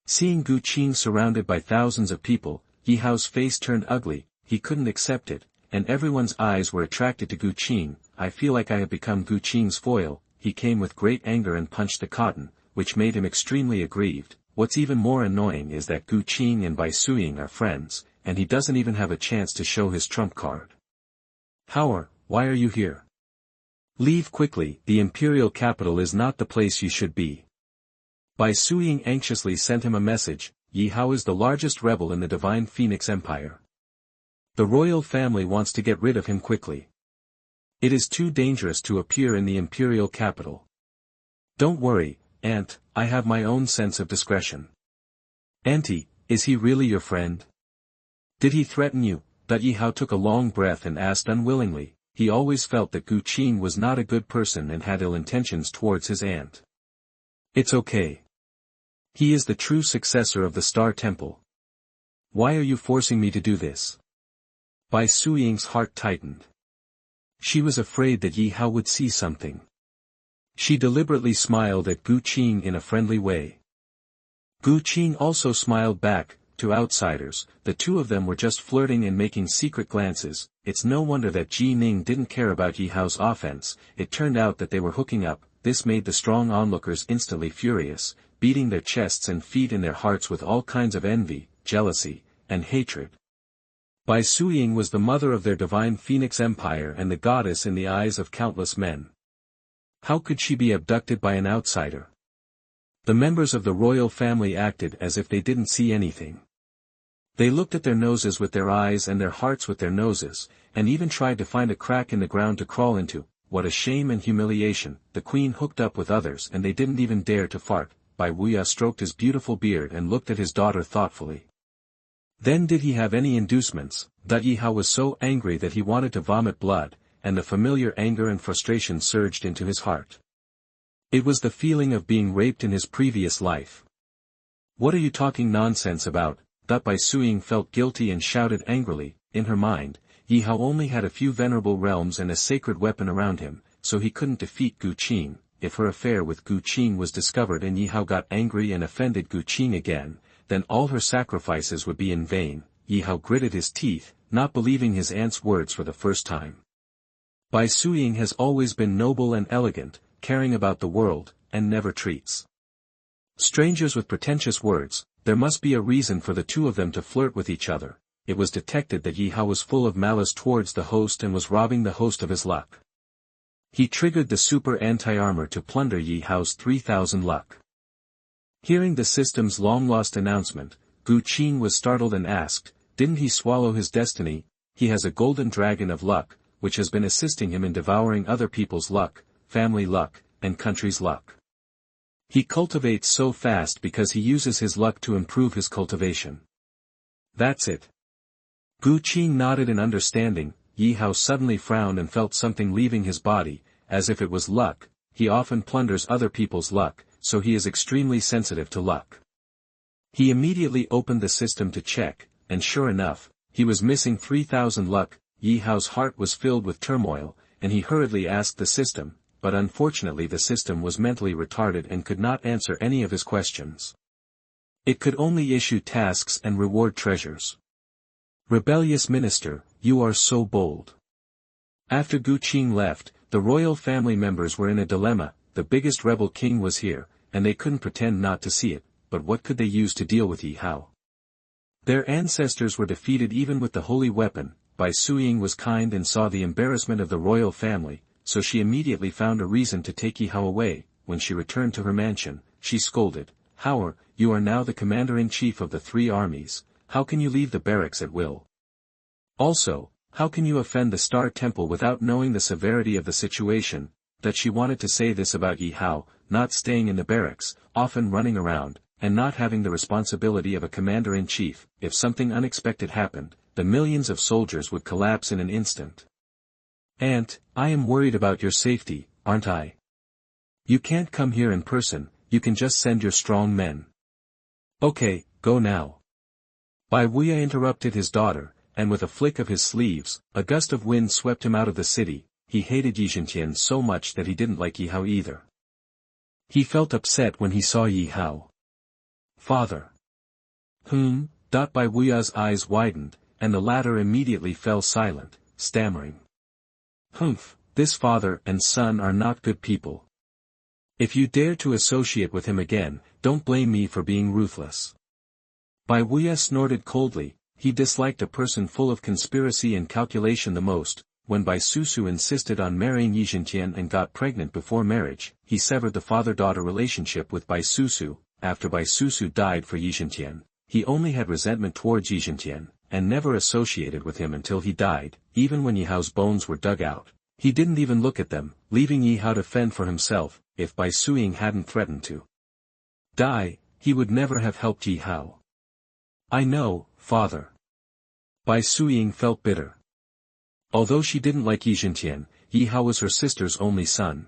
Seeing Gu Qing surrounded by thousands of people, Yi Hao's face turned ugly. He couldn't accept it, and everyone's eyes were attracted to Gu Qing. I feel like I have become Gu Qing's foil. He came with great anger and punched the cotton, which made him extremely aggrieved. What's even more annoying is that Gu Qing and Bai Suiying are friends, and he doesn't even have a chance to show his trump card. Howard, why are you here? Leave quickly, the imperial capital is not the place you should be. Bai Suiying anxiously sent him a message. Yi Hao is the largest rebel in the Divine Phoenix Empire. The royal family wants to get rid of him quickly. It is too dangerous to appear in the imperial capital. Don't worry, Aunt, I have my own sense of discretion. Auntie, is he really your friend? Did he threaten you? That Yi Hao took a long breath and asked unwillingly. He always felt that Gu Qing was not a good person and had ill intentions towards his aunt. It's okay. He is the true successor of the Star Temple. Why are you forcing me to do this? Bai Suiying's heart tightened. She was afraid that Yi Hao would see something. She deliberately smiled at Gu Qing in a friendly way. Gu Qing also smiled back. To outsiders, the two of them were just flirting and making secret glances. It's no wonder that Ji Ning didn't care about Yi Hao's offense. It turned out that they were hooking up. This made the strong onlookers instantly furious, beating their chests and feet in their hearts with all kinds of envy, jealousy, and hatred. Bai Suiying was the mother of their divine Phoenix Empire and the goddess in the eyes of countless men. How could she be abducted by an outsider? The members of the royal family acted as if they didn't see anything. They looked at their noses with their eyes and their hearts with their noses, and even tried to find a crack in the ground to crawl into. What a shame and humiliation. The queen hooked up with others and they didn't even dare to fart. Bai Wuya stroked his beautiful beard and looked at his daughter thoughtfully. Then did he have any inducements? That Yi Hao was so angry that he wanted to vomit blood, and the familiar anger and frustration surged into his heart. It was the feeling of being raped in his previous life. What are you talking nonsense about? That Bai Suiying felt guilty and shouted angrily. In her mind, Yi Hao only had a few venerable realms and a sacred weapon around him, so he couldn't defeat Gu Qing. If her affair with Gu Qing was discovered and Yi Hao got angry and offended Gu Qing again, then all her sacrifices would be in vain. Yi Hao gritted his teeth, not believing his aunt's words for the first time. Bai Suiying has always been noble and elegant, caring about the world, and never treats strangers with pretentious words. There must be a reason for the two of them to flirt with each other. It was detected that Yi Hao was full of malice towards the host and was robbing the host of his luck. He triggered the super anti-armor to plunder Yi Hao's 3,000 luck. Hearing the system's long-lost announcement, Gu Qing was startled and asked, didn't he swallow his destiny? He has a golden dragon of luck, which has been assisting him in devouring other people's luck, family luck, and country's luck. He cultivates so fast because he uses his luck to improve his cultivation. That's it. Gu Qing nodded in understanding. Yi Hao suddenly frowned and felt something leaving his body, as if it was luck. He often plunders other people's luck, so he is extremely sensitive to luck. He immediately opened the system to check, and sure enough, he was missing 3,000 luck. Yi Hao's heart was filled with turmoil, and he hurriedly asked the system, but unfortunately the system was mentally retarded and could not answer any of his questions. It could only issue tasks and reward treasures. Rebellious minister, you are so bold. After Gu Qing left, the royal family members were in a dilemma. The biggest rebel king was here, and they couldn't pretend not to see it, but what could they use to deal with Yi Hao? Their ancestors were defeated even with the holy weapon. Bai Suiying was kind and saw the embarrassment of the royal family, so she immediately found a reason to take Yi Hao away. When she returned to her mansion, she scolded, Howard, you are now the commander-in-chief of the 3 armies, how can you leave the barracks at will? Also, how can you offend the Star Temple without knowing the severity of the situation? That she wanted to say this about Yi Hao, not staying in the barracks, often running around, and not having the responsibility of a commander-in-chief. If something unexpected happened, the millions of soldiers would collapse in an instant. Aunt, I am worried about your safety, aren't I? You can't come here in person, you can just send your strong men. Okay, go now. Bai Wuya interrupted his daughter, and with a flick of his sleeves, a gust of wind swept him out of the city. He hated Yi Zhentian so much that he didn't like Yi Hao either. He felt upset when he saw Yi Hao. Father. Bai Wuya's eyes widened, and the latter immediately fell silent, stammering. This father and son are not good people. If you dare to associate with him again, don't blame me for being ruthless. Bai Wuya snorted coldly. He disliked a person full of conspiracy and calculation the most. When Bai Susu insisted on marrying Yi Zhentian and got pregnant before marriage, he severed the father-daughter relationship with Bai Susu. After Bai Susu died for Yi Zhentian, he only had resentment towards Yi Zhentian, and never associated with him until he died. Even when Yi Hao's bones were dug out, he didn't even look at them, leaving Yi Hao to fend for himself. If Bai Suing hadn't threatened to die, he would never have helped Yi Hao. I know, father. Bai Suing felt bitter. Although she didn't like Yi Zhentian, Yi Hao was her sister's only son.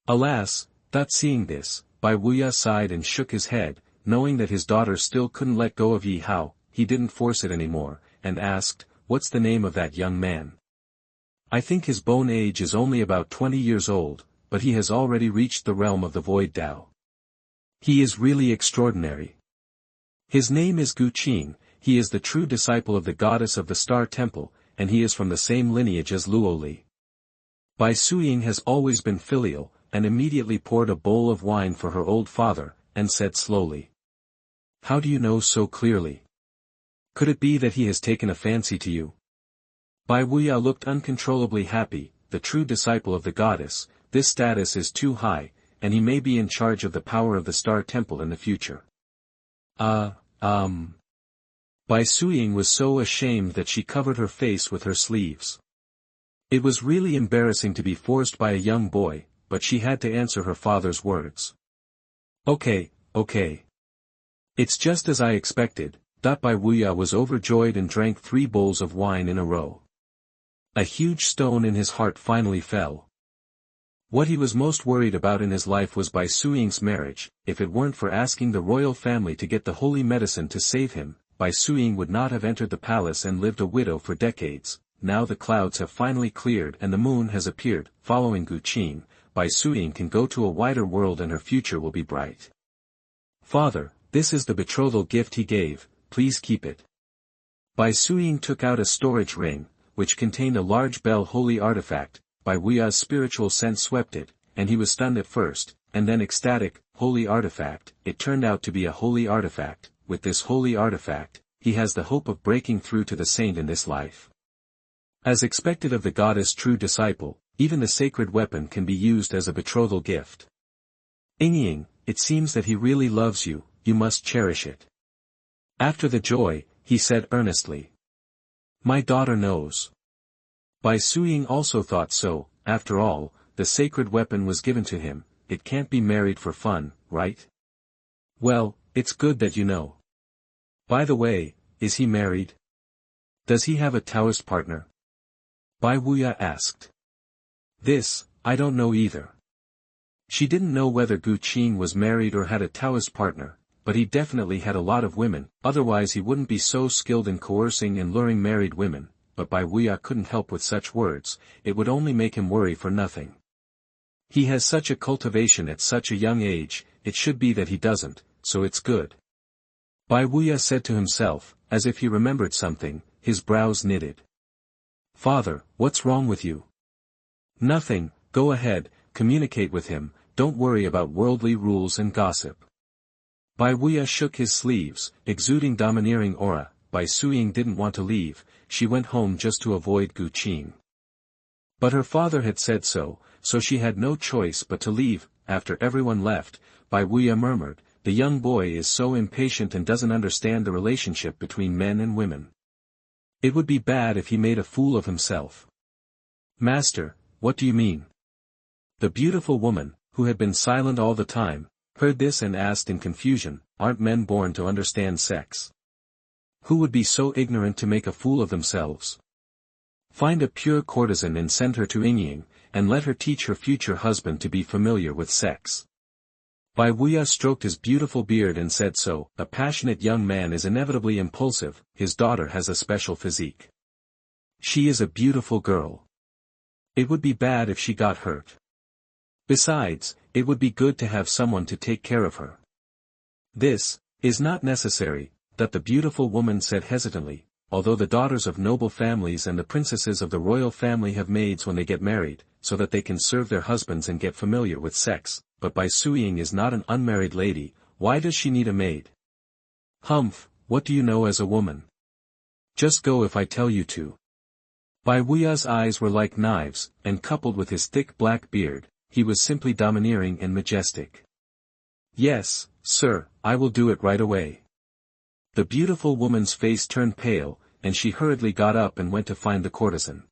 Alas, not seeing this, Bai Wuya sighed and shook his head, knowing that his daughter still couldn't let go of Yi Hao. He didn't force it anymore, and asked, "What's the name of that young man?" "I think his bone age is only about 20 years old, but he has already reached the realm of the Void Tao. He is really extraordinary. His name is Qing. He is the true disciple of the goddess of the Star Temple, and he is from the same lineage as Luo Li." Bai Suing has always been filial, and immediately poured a bowl of wine for her old father, and said slowly, "How do you know so clearly? Could it be that he has taken a fancy to you?" Bai Wuya looked uncontrollably happy. The true disciple of the goddess, this status is too high, and he may be in charge of the power of the Star Temple in the future. Bai Suing was so ashamed that she covered her face with her sleeves. It was really embarrassing to be forced by a young boy, but she had to answer her father's words. Okay. It's just as I expected." Bai Wuya was overjoyed and drank 3 bowls of wine in a row. A huge stone in his heart finally fell. What he was most worried about in his life was Bai Suing's marriage. If it weren't for asking the royal family to get the holy medicine to save him, Bai Suing would not have entered the palace and lived a widow for decades. Now the clouds have finally cleared and the moon has appeared. Following Qing, Bai Suing can go to a wider world and her future will be bright. "Father, this is the betrothal gift he gave, please keep it." Bai Suing took out a storage ring, which contained a large bell holy artifact. Bai Wuya's spiritual sense swept it, and he was stunned at first, and then ecstatic. Holy artifact. It turned out to be a holy artifact. With this holy artifact, he has the hope of breaking through to the saint in this life. As expected of the goddess true disciple, even the sacred weapon can be used as a betrothal gift. "Ying, it seems that he really loves you, you must cherish it." After the joy, he said earnestly, "My daughter knows." Bai Suing also thought so. After all, the sacred weapon was given to him. It can't be married for fun, right? "Well, it's good that you know. By the way, is he married? Does he have a Taoist partner?" Bai Wuya asked. "This, I don't know either." She didn't know whether Qing was married or had a Taoist partner, but he definitely had a lot of women, otherwise he wouldn't be so skilled in coercing and luring married women. But Bai Wuya couldn't help with such words. It would only make him worry for nothing. He has such a cultivation at such a young age, it should be that he doesn't, so it's good. Bai Wuya said to himself, as if he remembered something, his brows knitted. "Father, what's wrong with you?" "Nothing, go ahead, communicate with him, don't worry about worldly rules and gossip." Bai Wuya shook his sleeves, exuding domineering aura. Bai Suing didn't want to leave. She went home just to avoid Qing. But her father had said so she had no choice but to leave. After everyone left, Bai Wuya murmured, "The young boy is so impatient and doesn't understand the relationship between men and women. It would be bad if he made a fool of himself." "Master, what do you mean?" The beautiful woman, who had been silent all the time, heard this and asked in confusion, "Aren't men born to understand sex? Who would be so ignorant to make a fool of themselves? Find a pure courtesan and send her to Ying, and let her teach her future husband to be familiar with sex." Bai Wuya stroked his beautiful beard and said so. A passionate young man is inevitably impulsive. His daughter has a special physique. She is a beautiful girl. It would be bad if she got hurt. Besides, it would be good to have someone to take care of her. This is not necessary. that the beautiful woman said hesitantly, although the daughters of noble families and the princesses of the royal family have maids when they get married, so that they can serve their husbands and get familiar with sex, but Bai Suiying is not an unmarried lady, why does she need a maid? Humph, what do you know as a woman? Just go if I tell you to. Bai Wuya's eyes were like knives, and coupled with his thick black beard, he was simply domineering and majestic. Yes, sir, I will do it right away. The beautiful woman's face turned pale, and she hurriedly got up and went to find the courtesan.